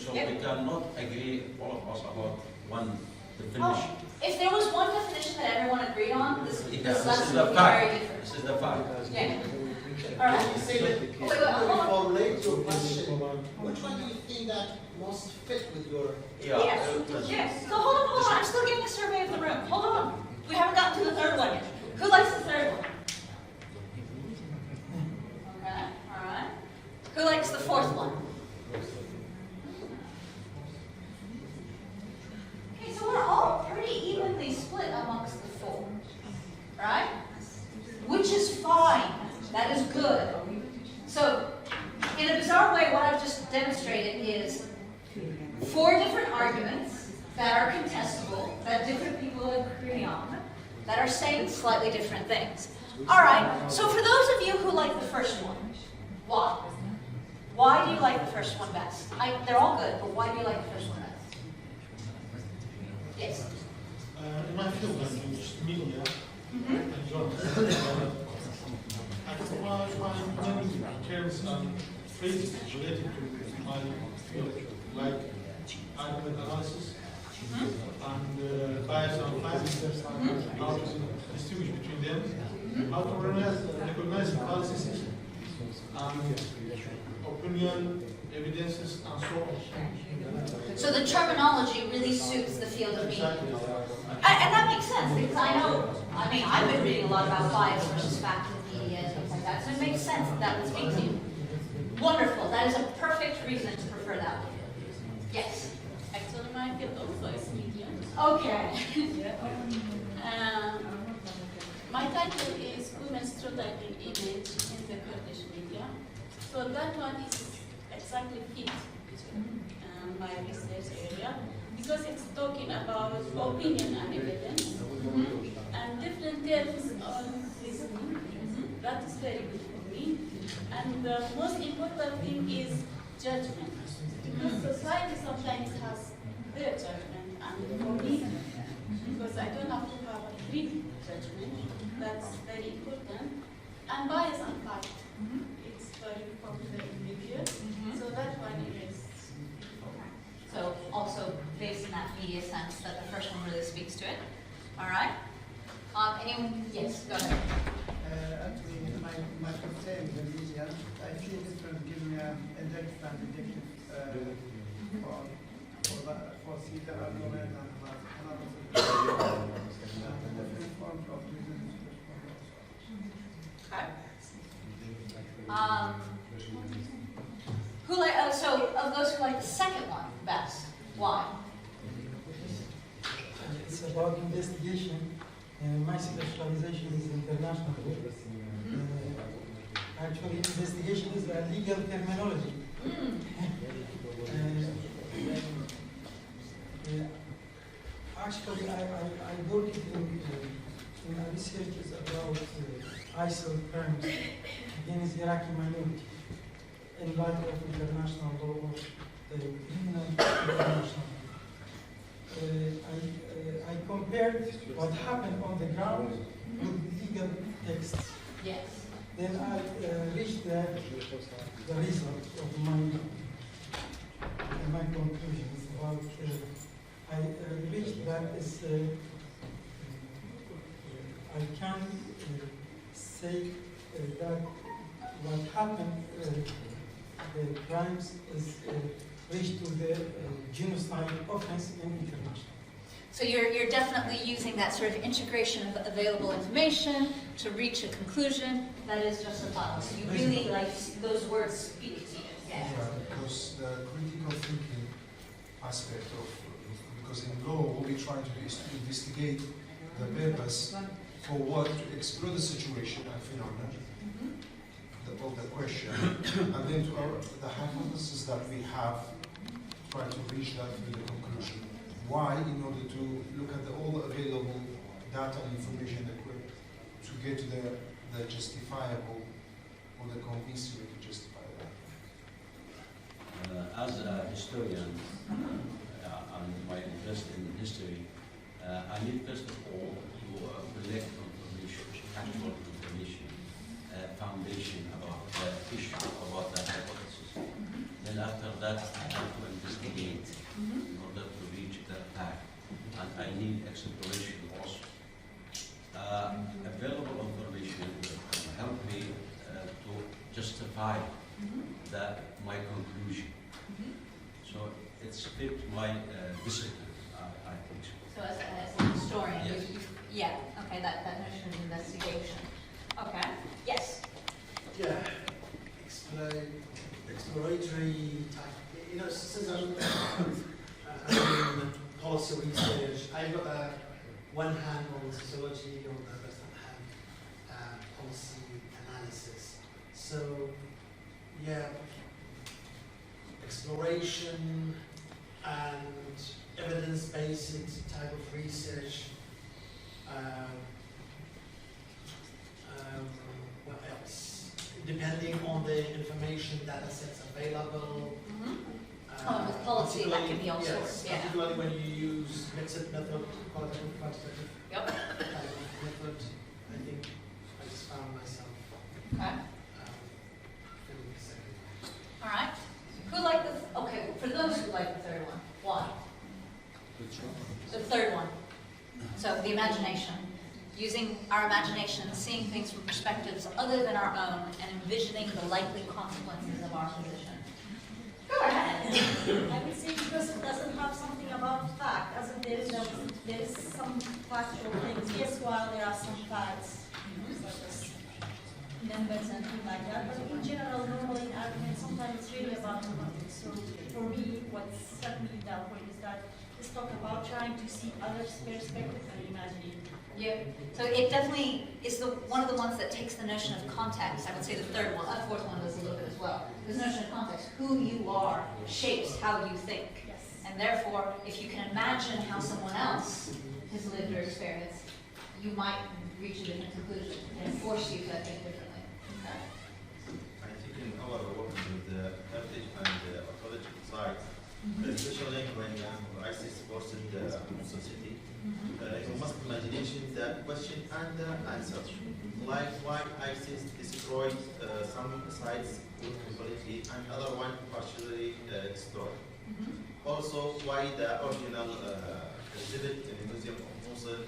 So we cannot agree, all of us, about one definition. If there was one definition that everyone agreed on, this is lesson the would be fact. very different. This is the fact. Yeah. All right. Formulate your question. Which one do you think that most fit with your? Yes. So hold on. I'm still getting a survey of the room. Hold on. We haven't gotten to the third one yet. Who likes the third one? Okay. All right. Who likes the fourth one? Okay, so we're all pretty evenly split amongst the four, right? Which is fine. That is good. that are contestable, that different people agree on, that are saying slightly different things. All right, so for those of you who like the first one, why? Why do you like the first one best? They're all good, but why do you like the first one best? Yes? In my field, media and journalism, I think my many terms and phrases related to my field, like argument analysis and bias and biases, how to distinguish between them, how to recognize policies and opinion, evidences, and so on. So the terminology really suits the field of media. And that makes sense, because I've been reading a lot about bias versus fact in media and things like that, so it makes sense that would speak to you. Wonderful, that is a perfect reason to prefer that one. Yes? Actually, my field also is media. Okay. My title is Women's Striking Image in the Kurdish Media. So that one is exactly fit my research area because it's talking about opinion and evidence and different terms on listening. That is very good for me. And the most important thing is judgment, because society sometimes has their judgment, and for me, because I don't have to have a free judgment, that's very important. And bias and fact, it's very popular in media, so that one is. So also based in that media sense that the first one really speaks to it. All right. Anyone? Yes, go ahead. Actually, my concern in the media, I feel this one gives me a depth and addictive for see the argument and different forms of reasoning. Okay. So of those who like the second one best, why? It's about investigation. My specialization is international law. Actually, investigation is a legal terminology. Actually, I worked in a research about ISIL crimes against Iraqi minority in light of international law or criminal international law. I compared what happened on the ground with legal texts. Yes. Then I reached the result of my conclusions. About I reached that is I can say that what happened, the crimes is reached to the genocide offense in international. So you're definitely using that sort of integration of available information to reach a conclusion that is justifiable. So you really like those words speak to you. Yeah. Because the critical thinking aspect of, because in law what we're trying to do is to investigate the purpose for what, to explore the situation and phenomenon of the question, and then to the hypothesis that we have, try to reach that with the conclusion. Why? In order to look at all the available data and information to get to the justifiable or the convincing way to justify that. As a historian, and my interest in history, I need first of all to collect information, actual information, foundation about the issue, about the hypothesis. Then after that, I have to investigate in order to reach that fact. And I need exploration also. Available information will help me to justify my conclusion. So it's fit my discipline, I think so. So as a historian, Yes. okay, that notion of investigation. Okay, yes? Yeah, exploratory type. Since I'm in policy research, I've got one hand on sociology, on the other hand policy analysis. So, yeah, exploration and evidence-based type of research. What else? Depending on the information data sets available. With policy, that can be all yes, sorts, yeah. particularly when you use mixed method, quantitative Yep. type of method. I think I just found myself feeling the second. All right. Who liked the, okay, for those who like the third one, why? The third one. So the imagination. Using our imagination, seeing things from perspectives other than our own, and envisioning the likely consequences of our position. Go ahead. I would say because it doesn't have something about fact, as in there is some factual things. Yes, while there are some facts, such as numbers and things like that, but in general, normally in argument, sometimes it's really about the context. So for me, what struck me in that point is that let's talk about trying to see others' perspective and imagining. Yeah, so it definitely is one of the ones that takes the notion of context. I would say the third one, the fourth one does a little bit as well. This notion of context, who you are shapes how you think. Yes. And therefore, if you can imagine how someone else has lived or experienced, you might reach a different conclusion and force you to think differently. Okay. I think in our work with the heritage and the archaeological sites, especially when ISIS forced the society, you must imagination the question and the answer. Like why ISIS destroyed some sites completely and other one partially destroyed. Also, why the original exhibit in the Museum of Mosul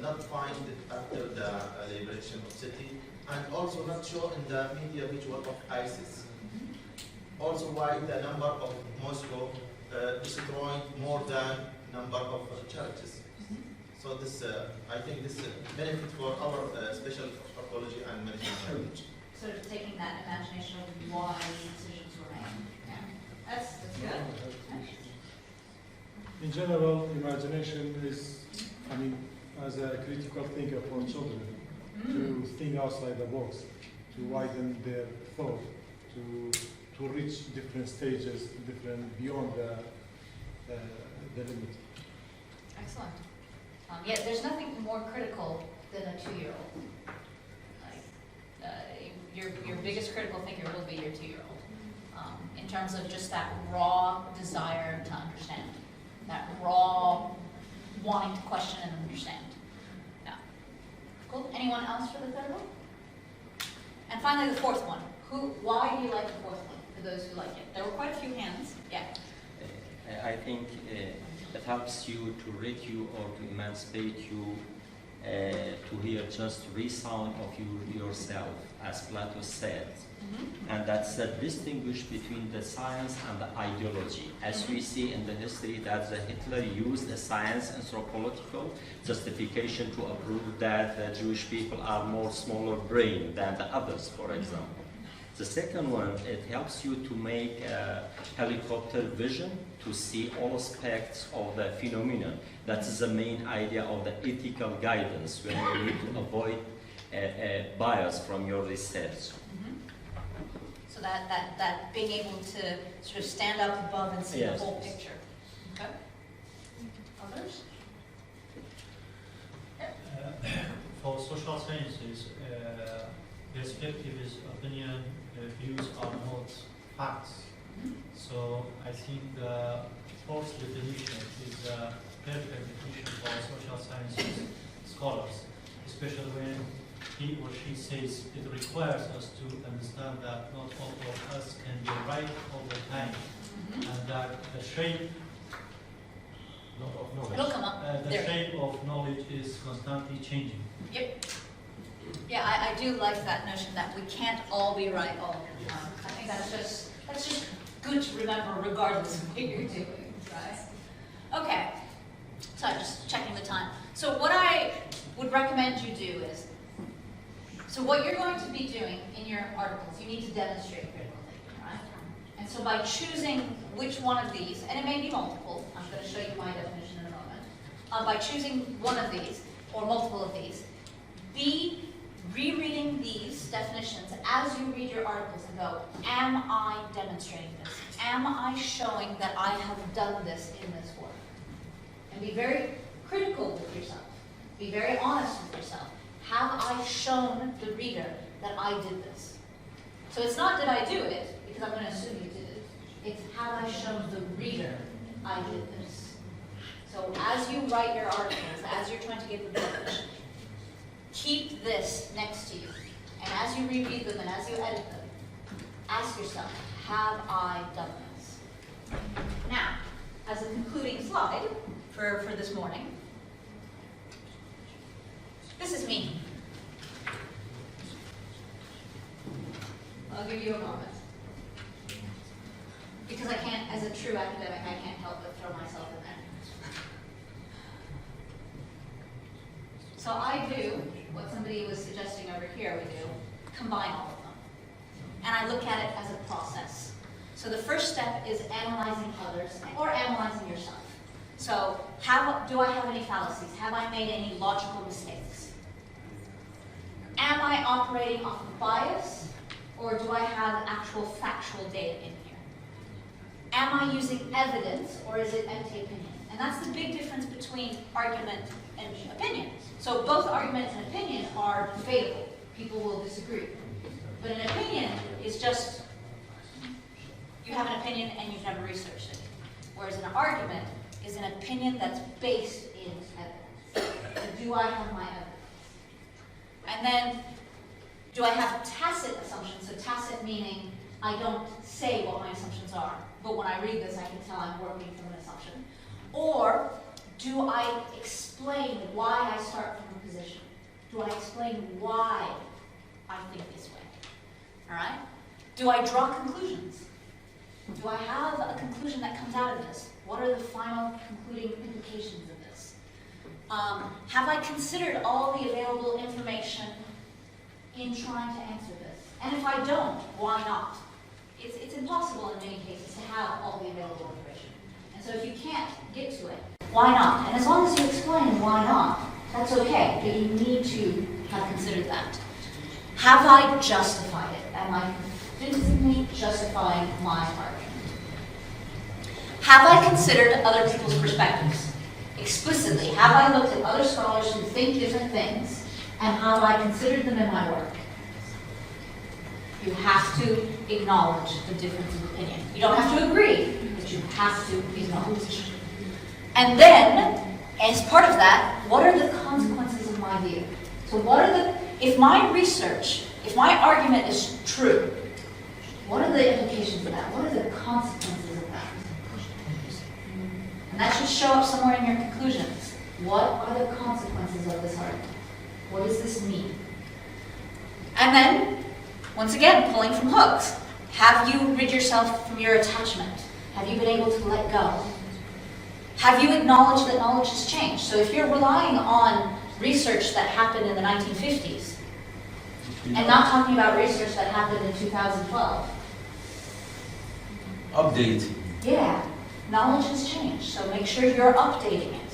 not find after the liberation of city, and also not show in the media visual of ISIS. Also, why the number of Moscow destroyed more than number of churches. So this, I think this benefit for our special archaeology and management heritage. Sort of taking that imagination of why decisions were made. Yeah. That's good. In general, imagination is, I mean, as a critical thinker for children, to think outside the box, to widen their thought, to reach different stages, different beyond the limit. Excellent. Yeah, there's nothing more critical than a 2-year-old. Like, your biggest critical thinker will be your 2-year-old. In terms of just that raw desire to understand, that raw wanting to question and understand. Yeah. Cool. Anyone else for the third one? And finally, the fourth one. Why do you like the fourth one? For those who like it, there were quite a few hands. Yeah. I think it helps you to rid you or to emancipate you to hear just resound of yourself, as Plato said. And that's the distinguish between the science and the ideology. As we see in the history that Hitler used the science anthropological justification to prove that the Jewish people are more smaller brain than the others, for example. The second one, it helps you to make a helicopter vision to see all aspects of the phenomenon. That is the main idea of the ethical guidance when you need to avoid bias from your research. So that being able to sort of stand up above and see the whole picture. Okay. Others? For social sciences, perspectives, opinion, views are not facts. So I think the fourth definition is a perfect definition for social sciences scholars, especially when he or she says it requires us to understand that not all of us can be right all the time, and that the shape of knowledge, shape of knowledge is constantly changing. Yep. Yeah, I do like that notion that we can't all be right all the time. I think that's just good to remember regardless of what you're doing, right? Okay. So just checking the time. So what I would recommend you do is, so what you're going to be doing in your articles, you need to demonstrate critical thinking, right? And so by choosing which one of these, and it may be multiple, I'm going to show you my definition in a moment, by choosing one of these, or multiple of these, be rereading these definitions as you read your articles and go, am I demonstrating this? Am I showing that I have done this in this work? very critical with yourself. Be very honest with yourself. Have I shown the reader that I did this? So it's not did I do it, because I'm going to assume you did it. It's have I shown the reader I did this. So as you write your articles, as you're trying to get them published, keep this next to you. And as you reread them and as you edit them, ask yourself, have I done this? Now, as a concluding slide for this morning, this is me. I'll give you a moment. Because I can't, as a true academic, I can't help but throw myself in there. So I do what somebody was suggesting over here we do, combine all of them. And I look at it as a process. So the first step is analyzing others or analyzing yourself. So do I have any fallacies? Have I made any logical mistakes? Am I operating off of bias, or do I have actual factual data in here? Am I using evidence, or is it empty opinion? And that's the big difference between argument and opinion. So both argument and opinion are debatable. People will disagree. But an opinion is just, you have an opinion and you've never researched it. Whereas an argument is an opinion that's based in evidence. So do I have my evidence? And then, do I have tacit assumptions? So tacit meaning I don't say what my assumptions are, but when I read this I can tell I'm working from an assumption. Or do I explain why I start from a position? Do I explain why I think this way? All right? Do I draw conclusions? Do I have a conclusion that comes out of this? What are the final concluding implications of this? Have I considered all the available information in trying to answer this? And if I don't, why not? It's impossible in many cases to have all the available information. And so if you can't get to it, why not? And as long as you explain why not, that's okay, but you need to have considered that. Have I justified it? Am I convincingly justifying my argument? Have I considered other people's perspectives? Explicitly, have I looked at other scholars who think different things, and have I considered them in my work? You have to acknowledge the difference of opinion. You don't have to agree, but you have to acknowledge. And then, as part of that, what are the consequences of my view? So if my research, if my argument is true, what are the implications of that? What are the consequences of that? And that should show up somewhere in your conclusions. What are the consequences of this argument? What does this mean? And then, once again, pulling from hooks. Have you rid yourself from your attachment? Have you been able to let go? Have you acknowledged that knowledge has changed? So if you're relying on research that happened in the 1950s, and not talking about research that happened in 2012. Update. Yeah, knowledge has changed, so make sure you're updating it,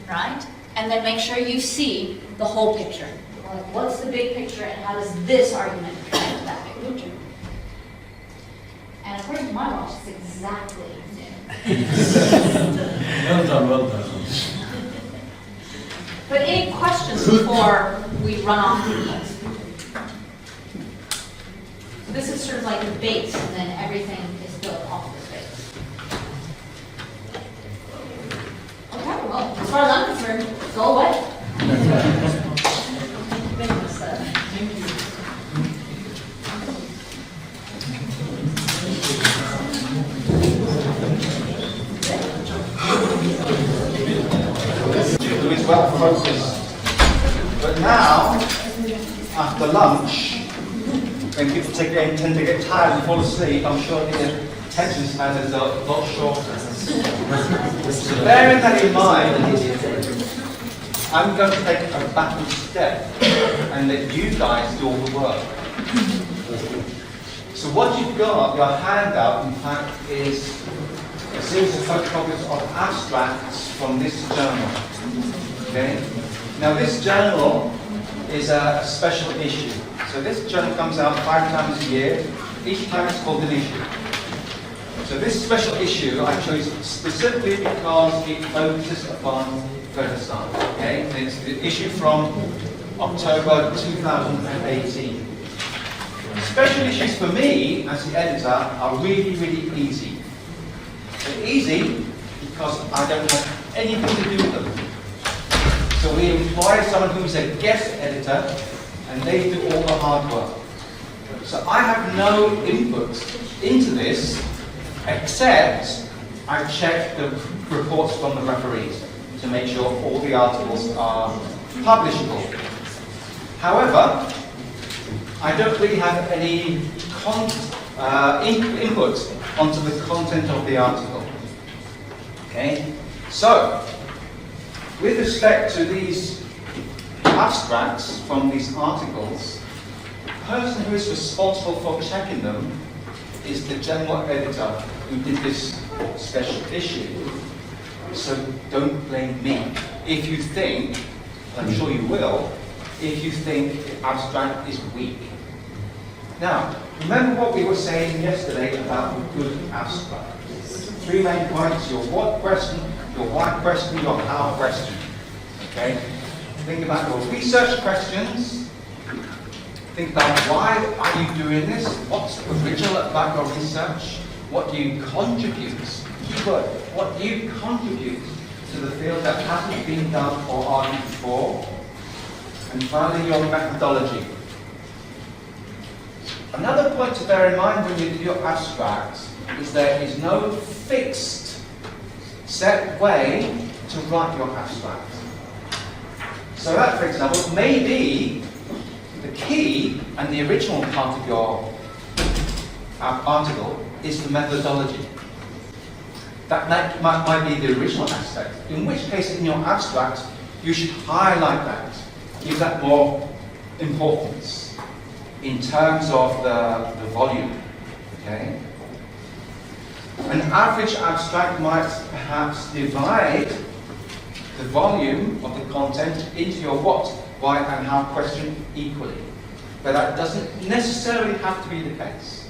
right? And then make sure you see the whole picture. Like, what's the big picture and how does this argument connect to that big picture? And according to my watch, it's exactly new. Well done, well done. But any questions before we run off the eat? So this is sort of like the base, and then everything is built off this base. Okay, well, as far as I'm concerned, go away. Who is well focused. But now, after lunch, when people tend to get tired and fall asleep, I'm sure the attention span is a lot shorter. So bearing that in mind, I'm going to take a backward step and let you guys do all the work. So what you've got, your handout, in fact, is a series of photocopies of abstracts from this journal. Okay? Now this journal is a special issue. So this journal comes out 5 times a year. Each time it's called an issue. So this special issue I chose specifically because it focuses upon Kurdistan. Okay, and it's the issue from October 2018. Special issues for me as the editor are really, really easy. They're easy because I don't have anything to do with them. So we employ someone who's a guest editor, and they do all the hard work. So I have no input into this, except I check the reports from the referees to make sure all the articles are publishable. However, I don't really have any input onto the content of the article. Okay? So, with respect to these abstracts from these articles, the person who is responsible for checking them is the general editor who did this special issue. So don't blame me. If you think, and I'm sure you will, if you think the abstract is weak. Now, remember what we were saying yesterday about a good abstract. 3 main points: your what question, your why question, your how question. Okay? Think about your research questions. Think about why are you doing this? What's original about your research? What do you contribute? Keyword, what do you contribute to the field that hasn't been done or argued before? And finally, your methodology. Another point to bear in mind when you do your abstract is there is no fixed, set way to write your abstract. So that, for example, may be the key and the original part of your article is the methodology. That might be the original aspect, in which case in your abstract you should highlight that, give that more importance in terms of the volume. Okay? An average abstract might perhaps divide the volume of the content into your what, why and how question equally. But that doesn't necessarily have to be the case.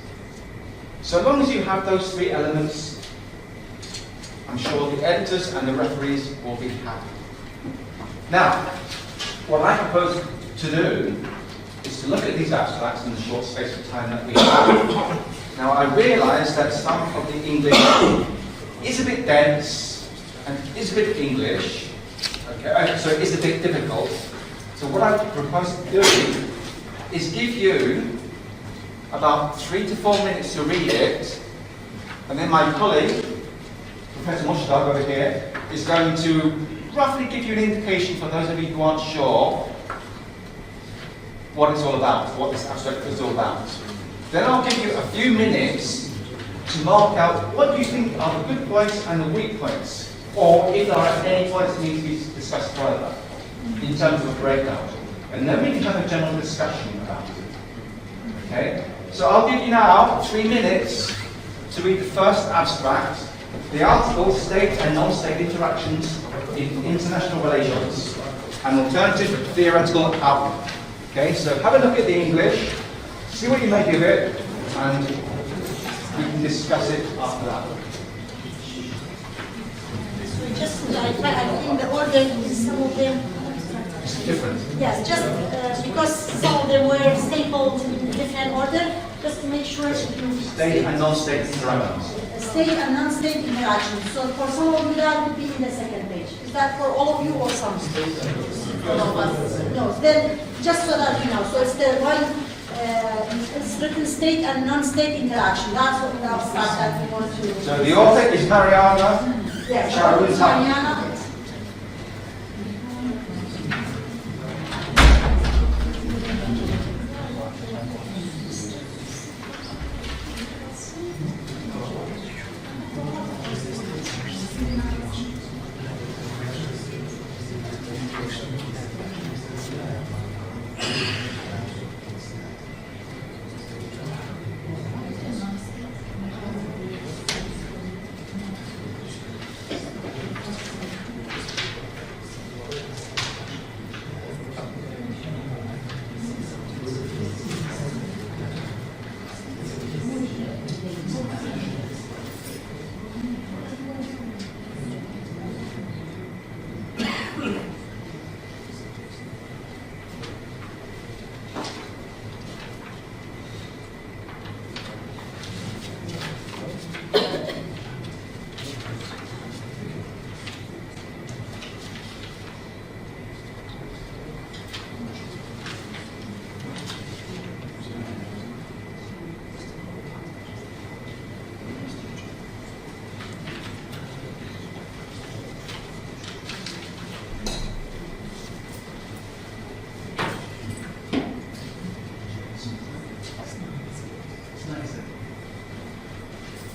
So long as you have those 3 elements, I'm sure the editors and the referees will be happy. Now, what I propose to do is to look at these abstracts in the short space of time that we have. Now, I realise that some of the English is a bit dense and is a bit English, okay, so it is a bit difficult. So what I propose to do is give you about 3 to 4 minutes to read it, and then my colleague, Professor Mushtaq over here, is going to roughly give you an indication for those of you who aren't sure what it's all about, what this abstract is all about. Then I'll give you a few minutes to mark out what you think are the good points and the weak points, or if there are any points that need to be discussed further in terms of a breakdown. And then we can have a general discussion about it. Okay? So I'll give you now 3 minutes to read the first abstract, the article, State and Non-State Interactions in International Relations, an Alternative Theoretical Outlook. Okay, so have a look at the English, see what you make of it, and we can discuss it after that. So just clarify, I think the order is some of them It's different. yes, just because some of them were stapled in a different order, just to make sure that you State and non-state interactions. state and non-state interactions. So for some of you that would be in the second page. Is that for all of you or some? No, then just so that you know. So it's the one, it's written state and non-state interaction. That's what the abstract that we want to. So the author is Mariana. Yes, Sharon Tan. Mariana.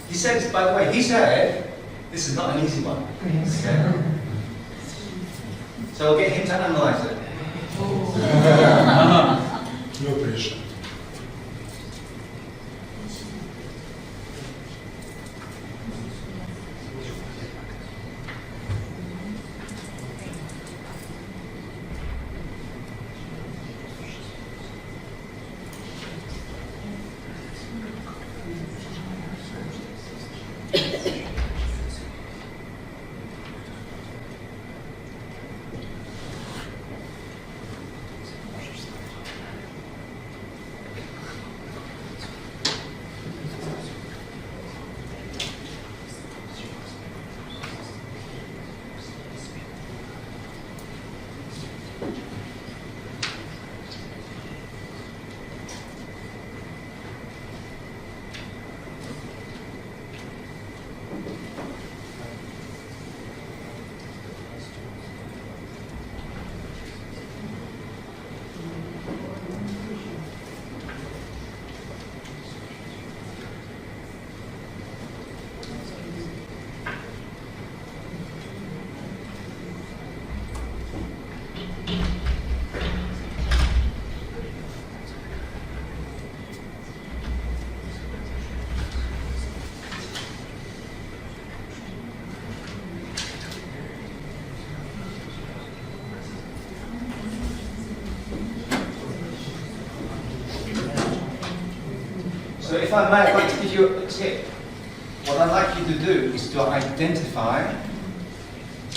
He said, by the way, he said, this is not an easy one. Okay? So we'll get him to analyze it. No pressure. So if I may, I'd like to give you a tip. What I'd like you to do is to identify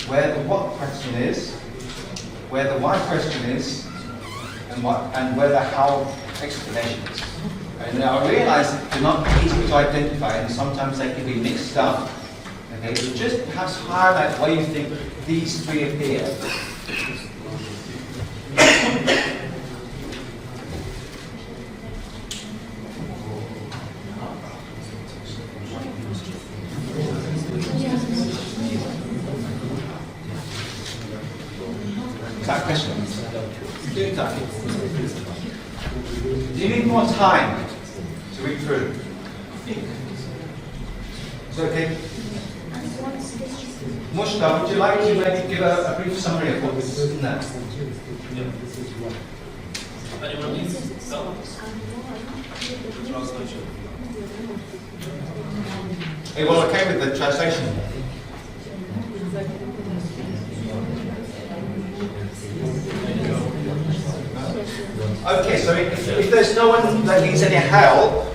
where the what question is, where the why question is, and where the how explanation is. And now I realize that they're not easy to identify, and sometimes they can be mixed up. Okay, so just perhaps highlight where you think these three appear. That question. Do you need more time to read through? Is that okay? Mushta, would you like to maybe give a brief summary of what was in there? Anyone needs help? Translation. Are you all okay with the translation? Okay, so if there's no one that needs any help,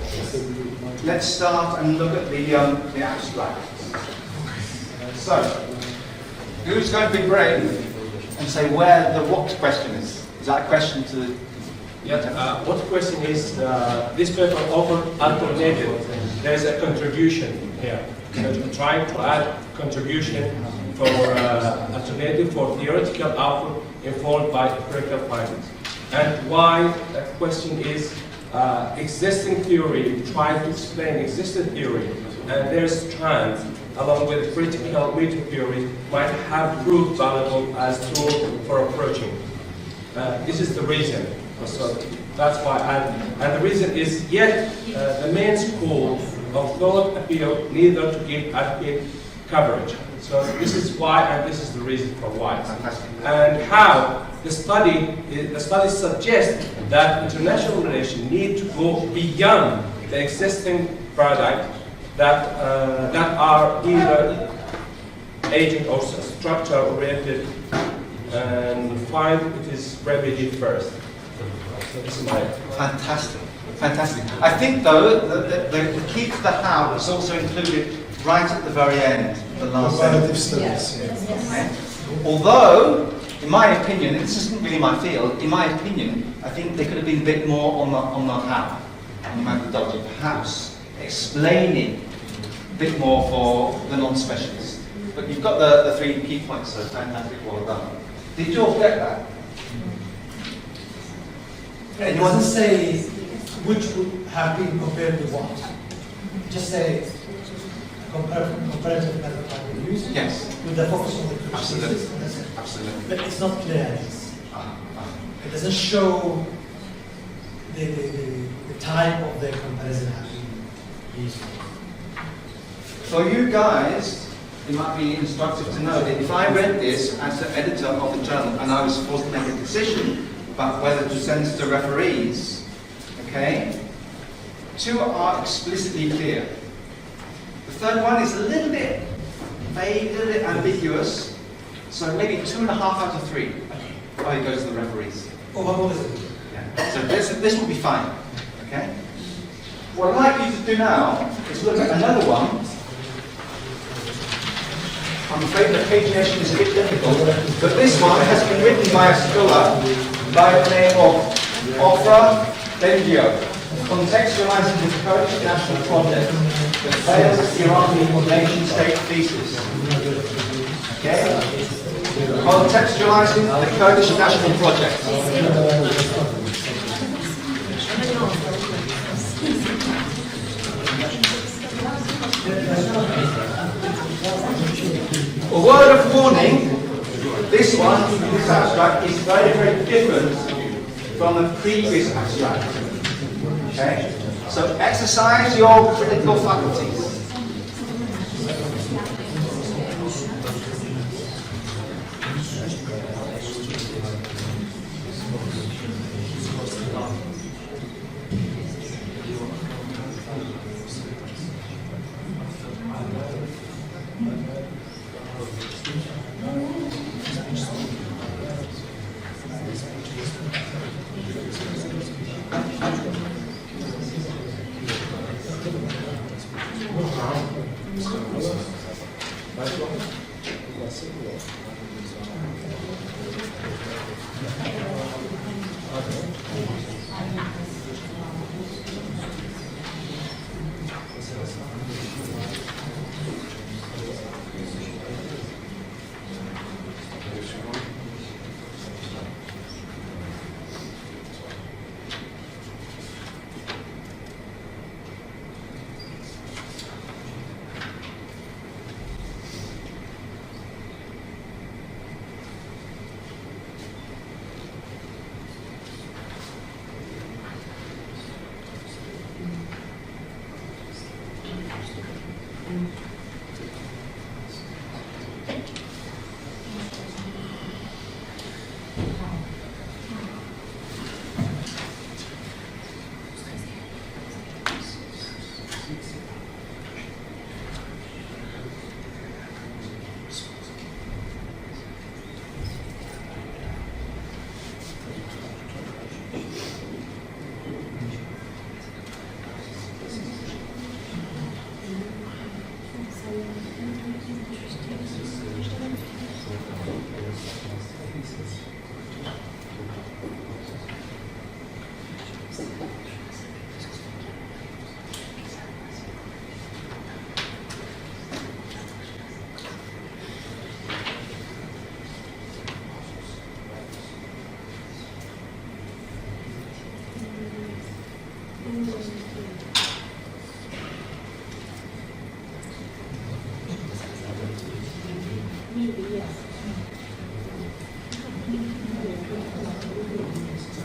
let's start and look at the abstract. So, who's going to be brave and say where the what question is? Is that a question to the... Yeah, what question is, this paper offered alternative. There is a contribution here. Trying to add contribution for alternative for theoretical output informed by empirical findings. And why the question is existing theory, trying to explain existing theory, and their strands along with critical meta theory might have proved valuable as tool for approaching. This is the reason. So that's why, and the reason is yet the main school of thought appeal neither to give adequate coverage. So this is why, and this is the reason for why. And how the study suggests that international relations need to go beyond the existing paradigm that are either agent or structure oriented, and find it is remedy first. So this is my fantastic. Fantastic. I think though the key to the how is also included right at the very end, the last Comparative sentence. studies. Okay. Although in my opinion, and this isn't really my field, in my opinion, I think they could have been a bit more on the how, on the methodology, perhaps explaining a bit more for the non-specialists. But you've got the 3 key points, so fantastic, well done. Did you all get that? It doesn't say which would have been compared to what. Just say comparative method of reviews. Yes. With the focus on the Kurdish Absolutely. cases, and that's it. Absolutely. But it's not clear. It doesn't show the type of the comparison having used. For you guys, it might be instructive to know that if I read this as the editor of the journal and I was supposed to make a decision about whether to send this to referees, okay, 2 are explicitly clear. The third one is a little bit vague, a little bit ambiguous, so maybe 2.5 out of 3. Oh, it goes to the referees. Oh, what is it? Yeah. So this will be fine, okay? What I'd like you to do now is look at another one. I'm afraid the pagination is a bit difficult, but this one has been written by a scholar by the name of Ofra Bendio, contextualizing the Kurdish national project that fails the Iranian nation-state thesis. Okay? Contextualizing the Kurdish national project. A word of warning, this one, this abstract, is very, very different from the previous abstract. Okay? So exercise your critical faculties.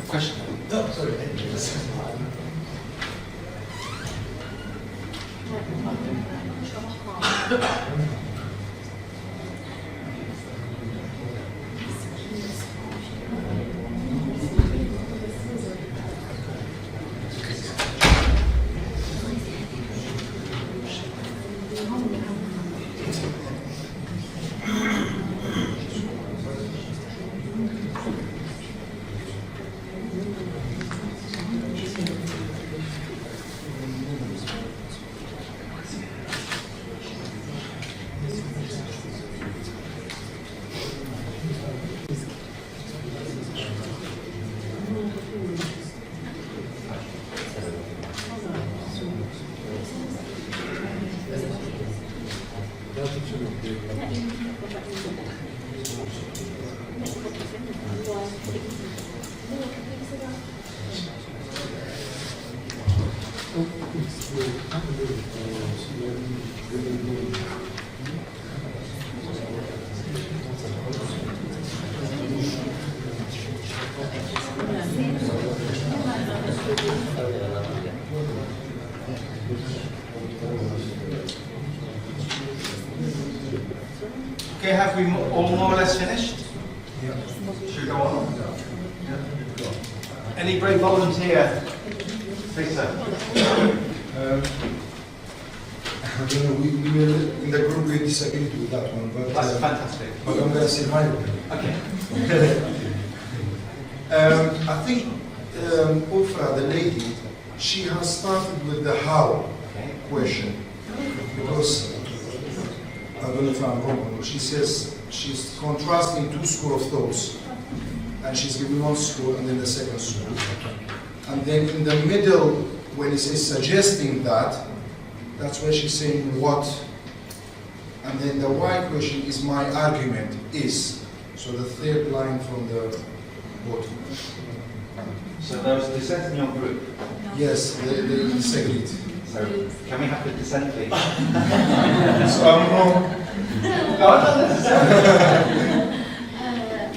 Question? No, sorry. Okay, have we all more or less finished? Should we go on? Any brave volunteer? Please, sir. I don't know, we will, in the group we disagreed with that one, but That's fantastic. But I'm going to say my opinion. Okay. I think Ufra, the lady, she has started with the how question, because I don't know if I'm wrong, but she says she's contrasting two schools of thoughts, and she's giving one school and then the second school, and then in the middle, when it says suggesting that, that's where she's saying what, and then the why question is my argument is, so the third line from the bottom. So there was dissent in your group? Yes, they disagreed. So can we have the dissent, please? So I'm wrong. No, not necessarily.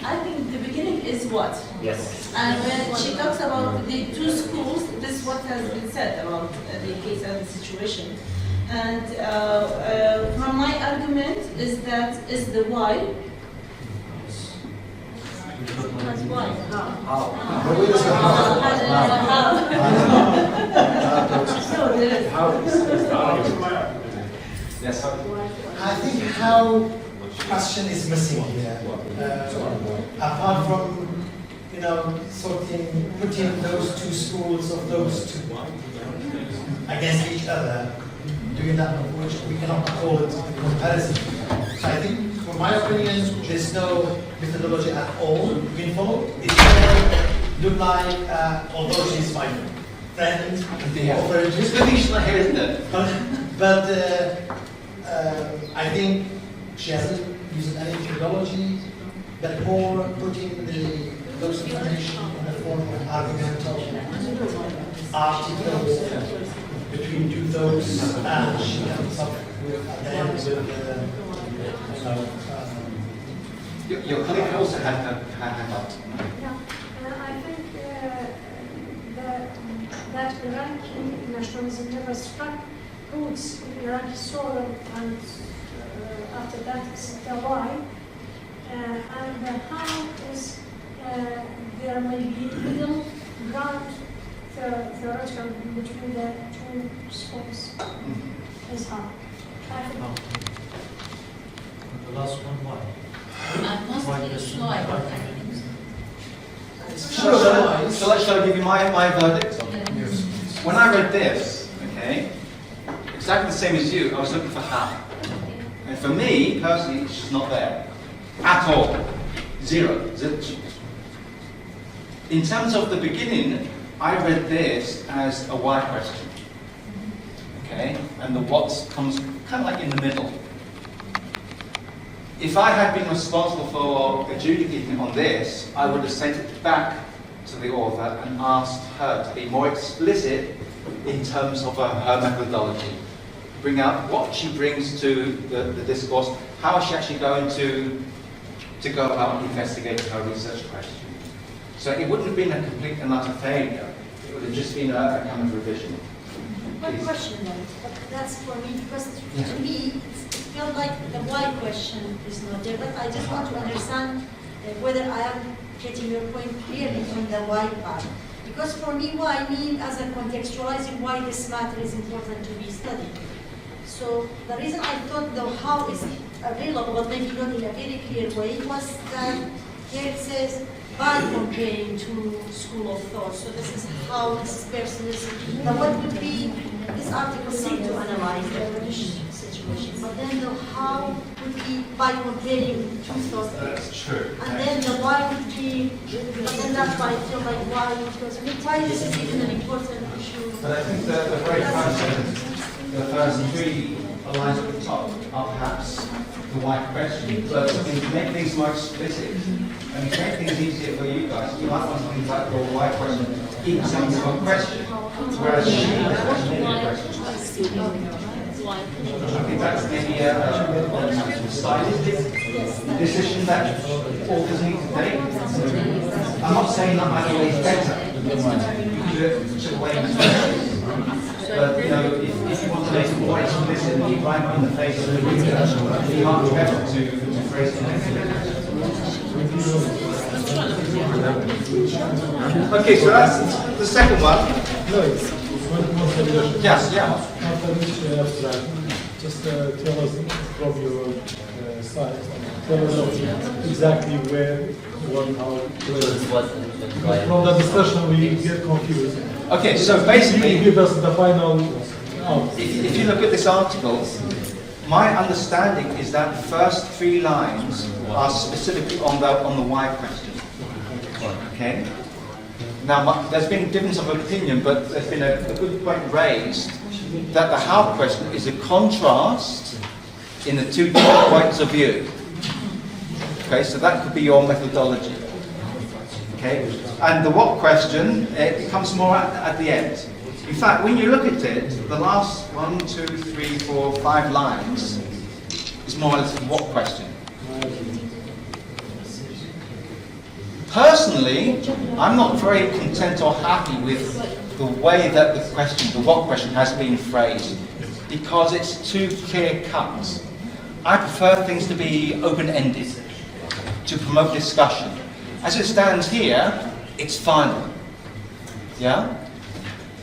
I think the beginning is what? Yes. And when she talks about the two schools, this is what has been said about the case and the situation. And from my argument is that is the why. That's why. How? But where is the how? Yes. I think how question is missing here. Apart from, putting those two schools of those two against each other, doing that, which we cannot call it comparison. So I think, from my opinion, there's no methodology at all being followed. It look like, although she's my friend, It's not here, isn't it? but I think she hasn't used any methodology, but more putting those information in the form of argumental articles between two thoughts, and she comes up with at the end with Your colleague also had hand up. I think that Iraqi nationalism never struck roots in Iraqi soil, and after that it's the why. And the how is there may be middle ground theoretical between the two schools. Is how. The last one, why? Shall I give you my verdict? Yes. When I read this, okay, exactly the same as you, I was looking for how. And for me, personally, it's just not there. At all. Zero. Zilch. In terms of the beginning, I read this as a why question. Okay? And the what comes kind of like in the middle. If I had been responsible for adjudicating on this, I would have sent it back to the author and asked her to be more explicit in terms of her methodology. Bring out what she brings to the discourse, how is she actually going to go about investigating her research question. So it wouldn't have been a complete and utter failure, it would have just been a kind of revision. One question then, but that's for me, because to me, it felt like the why question is not there, but I just want to understand whether I am getting your point clearly on the why part. Because for me, why mean as a contextualizing why this matter is important to be studied. So the reason I thought the how is available, but maybe not in a very clear way, was that here it says, by comparing two school of thought. So this is how this person is. Now what would be, this article seemed to analyze the Kurdish situation, but then the how would be by comparing two thoughts. That's true. And then the why would be, but then that's why I feel like why, because why this is even an important issue. But I think that the very first sentence, the first three lines at the top are perhaps the why question, but to make things more explicit and to make things easier for you guys, you might want to think about your why question in terms of a question, whereas she has many questions. I think that's maybe a stylistic decision that authors need to take. I'm not saying that my way is better. You should wait and see. But if you want to make it more explicit and keep right in the face of the reader, you might be better to Okay, so that's the second one. No, Yes, yeah. Just tell us from your side, tell us exactly where, what, how, from the discussion we get confused. Okay, so basically, you give us the final if you look at this article, my understanding is that the first 3 lines are specifically on the why question. Okay? Now, there's been a difference of opinion, but there's been a good point raised that the how question is a contrast in the 2 different points of view. Okay, so that could be your methodology. Okay, and the what question, it comes more at the end. In fact, when you look at it, the last 1, 2, 3, 4, 5 lines is more or less a what question. Personally, I'm not very content or happy with the way that the what question has been phrased, because it's too clear-cut. I prefer things to be open-ended, to promote discussion. As it stands here, it's final. Yeah?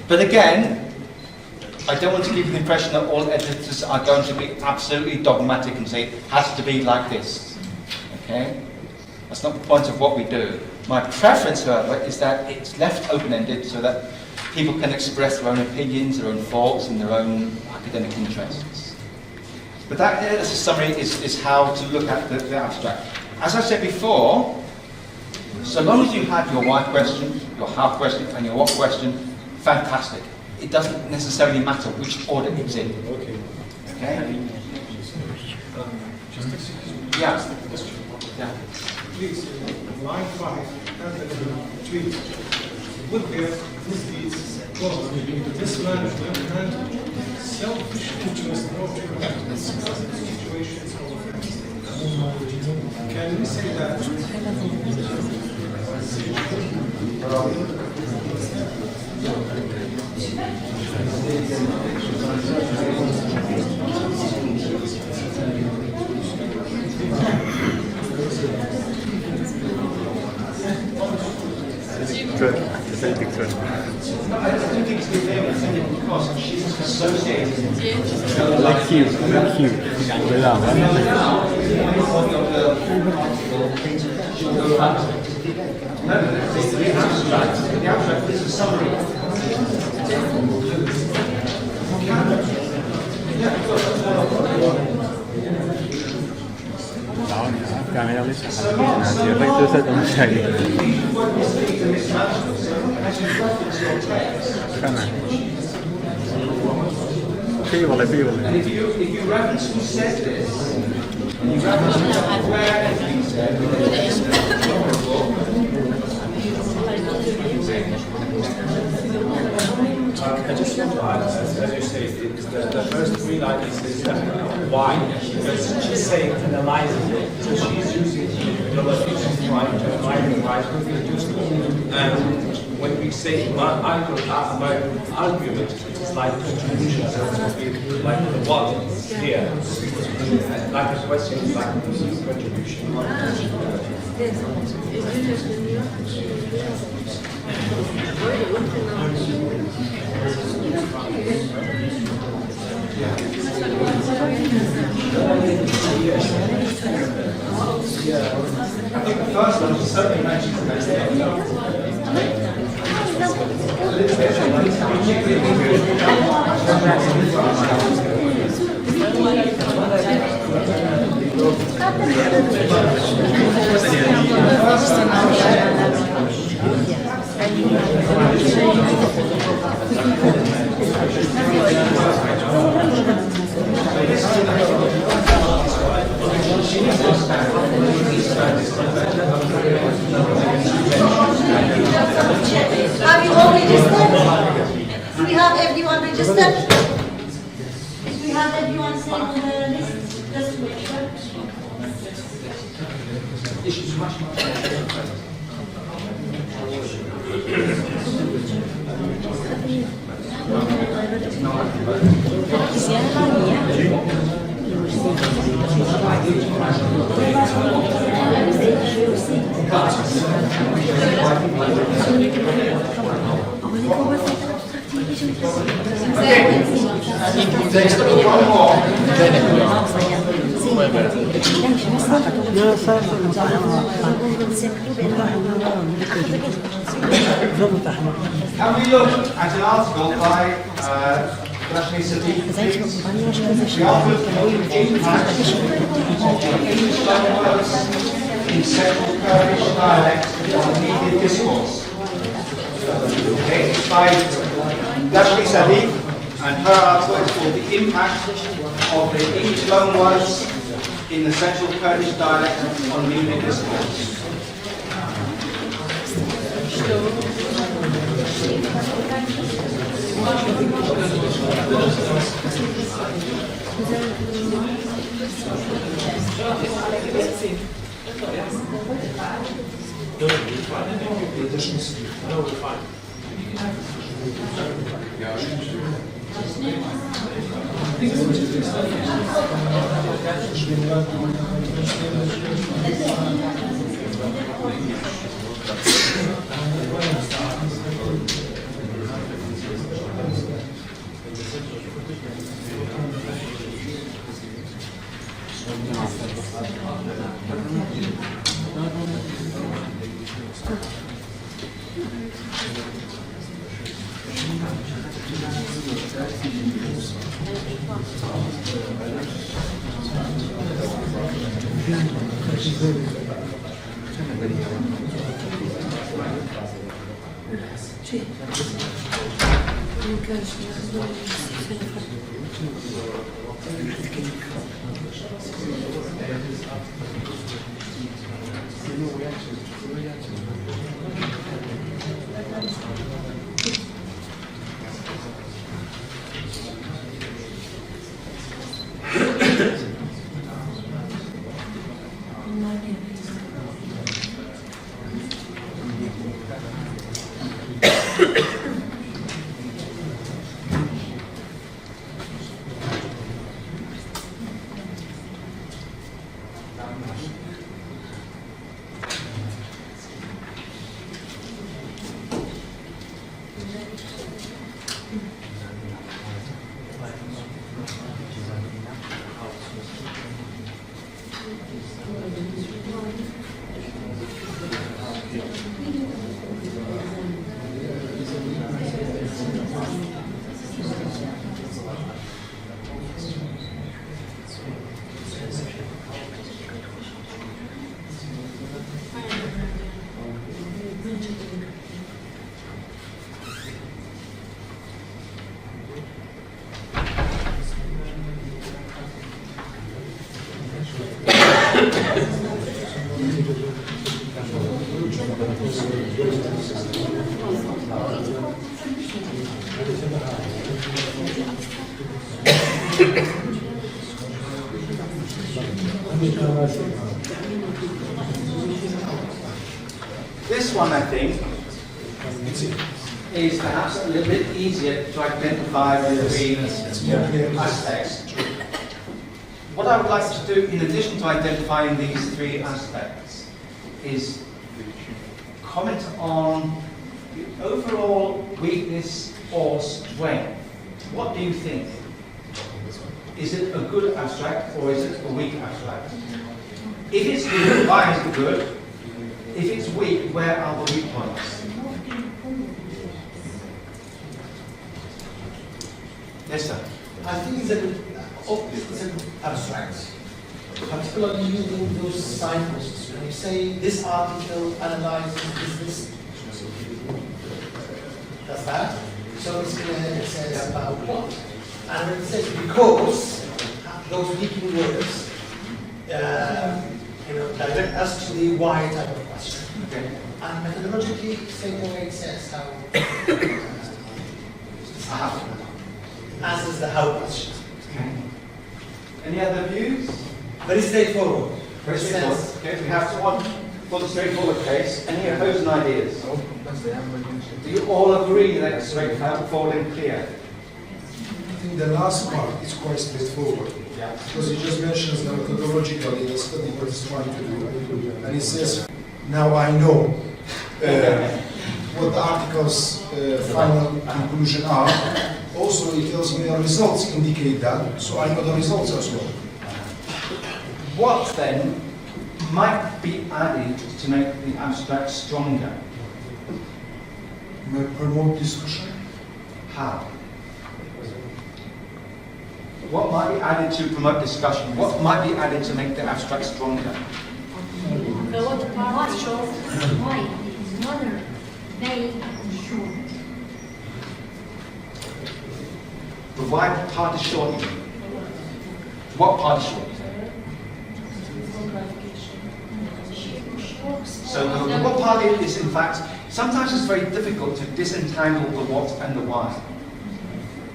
But again, I don't want to give the impression that all editors are going to be absolutely dogmatic and say it has to be like this. Okay? That's not the point of what we do. My preference, however, is that it's left open-ended so that people can express their own opinions, their own thoughts, and their own academic interests. But that, as a summary, is how to look at the abstract. As I said before, so long as you have your why question, your how question, and your what question, fantastic. It doesn't necessarily matter which order it's in. Okay? Yeah. Please, line 5, and the tweet. Would there misdeeds cause mismanagement and selfish interest object situations of offense? Can we say that? Good. I don't think it's the famous because she's associated. Like you. The abstract is a summary. And if you reference who said this, and you reference where he said, I just want to add, as you say, the first 3 lines is why, because she's saying analyzing it, so she's using the methodology to try to analyze the right conclusion. And when we say my argument, it's like contribution, so it's like the what here, like the question is like contribution. I think the first one was certainly mentioned in this thing. Have you all registered? Do we have everyone registered? Do we have everyone saying on the list? Just to make sure. Thanks. One more. Can we look at an article by Rashmi Sadiq? The author of the impact of the English loanwords in central Kurdish dialect on media discourse. Okay, it's by Rashmi Sadiq, and her article is called The Impact of the English loanwords in the central Kurdish dialect on media discourse. This one, I think, is perhaps a little bit easier to identify the three aspects. What I would like to do, in addition to identifying these three aspects, is comment on the overall weakness or strength. What do you think? Is it a good abstract or is it a weak abstract? If it's good, why is it good? If it's weak, where are the weak points? Yes, sir. I think it's a good abstract, particularly using those signposts. When you say this article analyzes this, that's that. So it's clear it says about what. And when it says because, those leaking words, direct us to the why type of question. Okay. And methodologically, same way it says how. Answers the how question. Okay. Any other views? Very straightforward. Very straightforward. Okay, we have one for the straightforward case. Any opposing ideas? Do you all agree that it's straightforward and clear? I think the last part is quite straightforward. Yeah. Because it just mentions the methodologically the study what it's trying to do. And it says now I know what the article's final conclusion are. Also, it tells me the results indicate that, so I know the results as well. What then might be added to make the abstract stronger? May promote discussion. How? What might be added to promote discussion? What might be added to make the abstract stronger? Why? It is rather vague and short. Provide part is short. What part is short? So the what part is in fact, sometimes it's very difficult to disentangle the what and the why.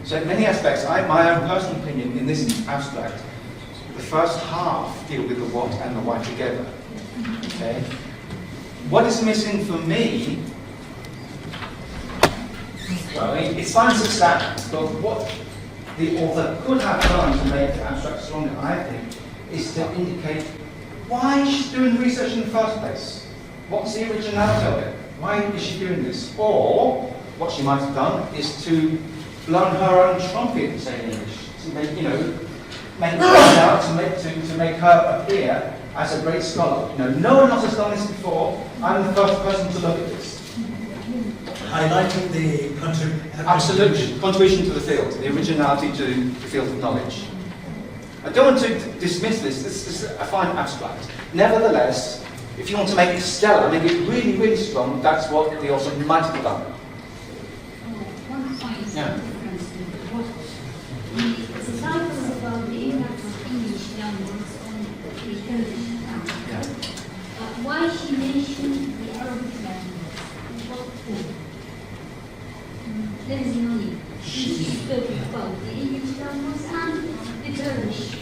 So in many aspects, my own personal opinion in this abstract, the first half deal with the what and the why together. Okay? What is missing for me, well, it's fine to stand, but what the author could have done to make the abstract stronger, I think, is to indicate why she's doing research in the first place. What's the originality of it? Why is she doing this? Or, what she might have done is to blow her own trumpet, say in English, to make, make her out, to make her appear as a great scholar. No one else has done this before. I'm the first person to look at this. Highlighting the Absolutely, contribution to the field, the originality to the field of knowledge. I don't want to dismiss this. This is a fine abstract. Nevertheless, if you want to make it stellar, make it really, really strong, that's what the author might have done. One point Yeah. difference to what the title is about the impact of English language on the Kurdish language. Why she mentioned the Arabic language? What for? There is no need. She spoke about the English language and the Kurdish.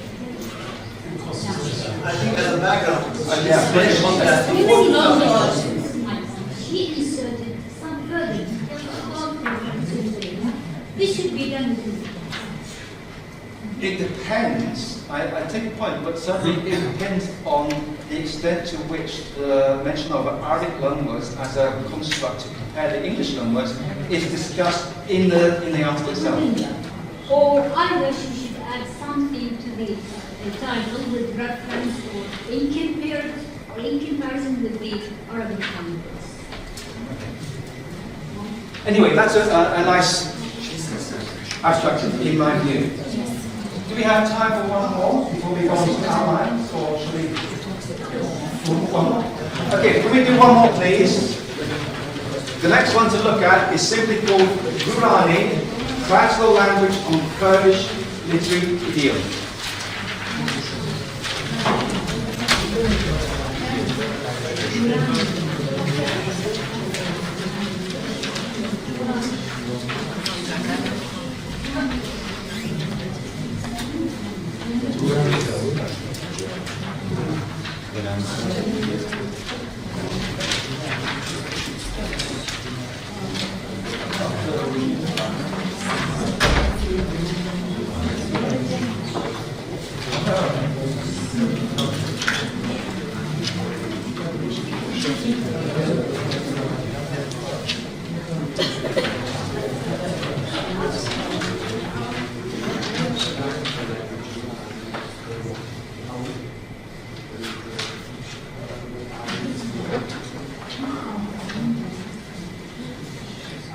I think as a background, she inserted some further details about the this should be done with It depends. I take your point, but certainly it depends on the extent to which the mention of Arabic loanwords as a construct to compare the English loanwords is discussed in the article itself. Or either she should add something to the title with reference or in comparison with the Arabic language. Anyway, that's a nice abstract in my view. Do we have time for one more before we go on to outlines, or should we? One more? Okay, can we do one more, please? The next one to look at is simply called Gurani, Classical Language on Kurdish Literary Idiom.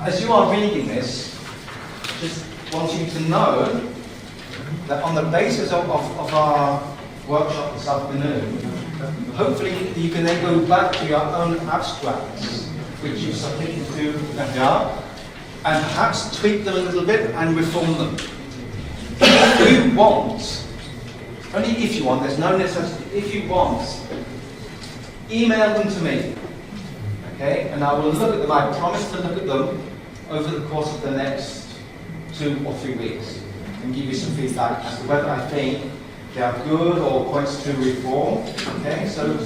As you are reading this, just want you to know that on the basis of our workshop this afternoon, hopefully you can then go back to your own abstracts, which you submitted to Mehiyar, and perhaps tweak them a little bit and reform them. If you want, only if you want, there's no necessity, if you want, email them to me, okay? And I will look at them, I promise to look at them over the course of the next 2 or 3 weeks and give you some feedback as to whether I think they are good or points to reform, okay? So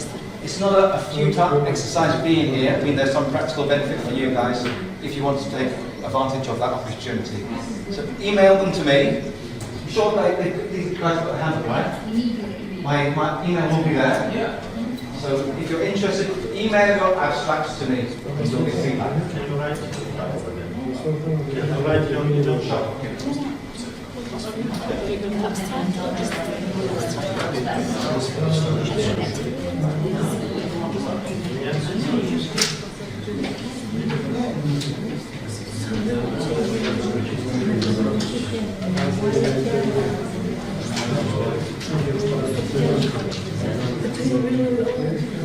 it's not a futile exercise being here. I mean, there's some practical benefit for you guys if you want to take advantage of that opportunity. So email them to me. I'm sure these guys got a handle, right? My email will be there. Yeah. So So if you're interested, email your abstracts to me. And you'll get feedback. Can you write it on the note? Yes.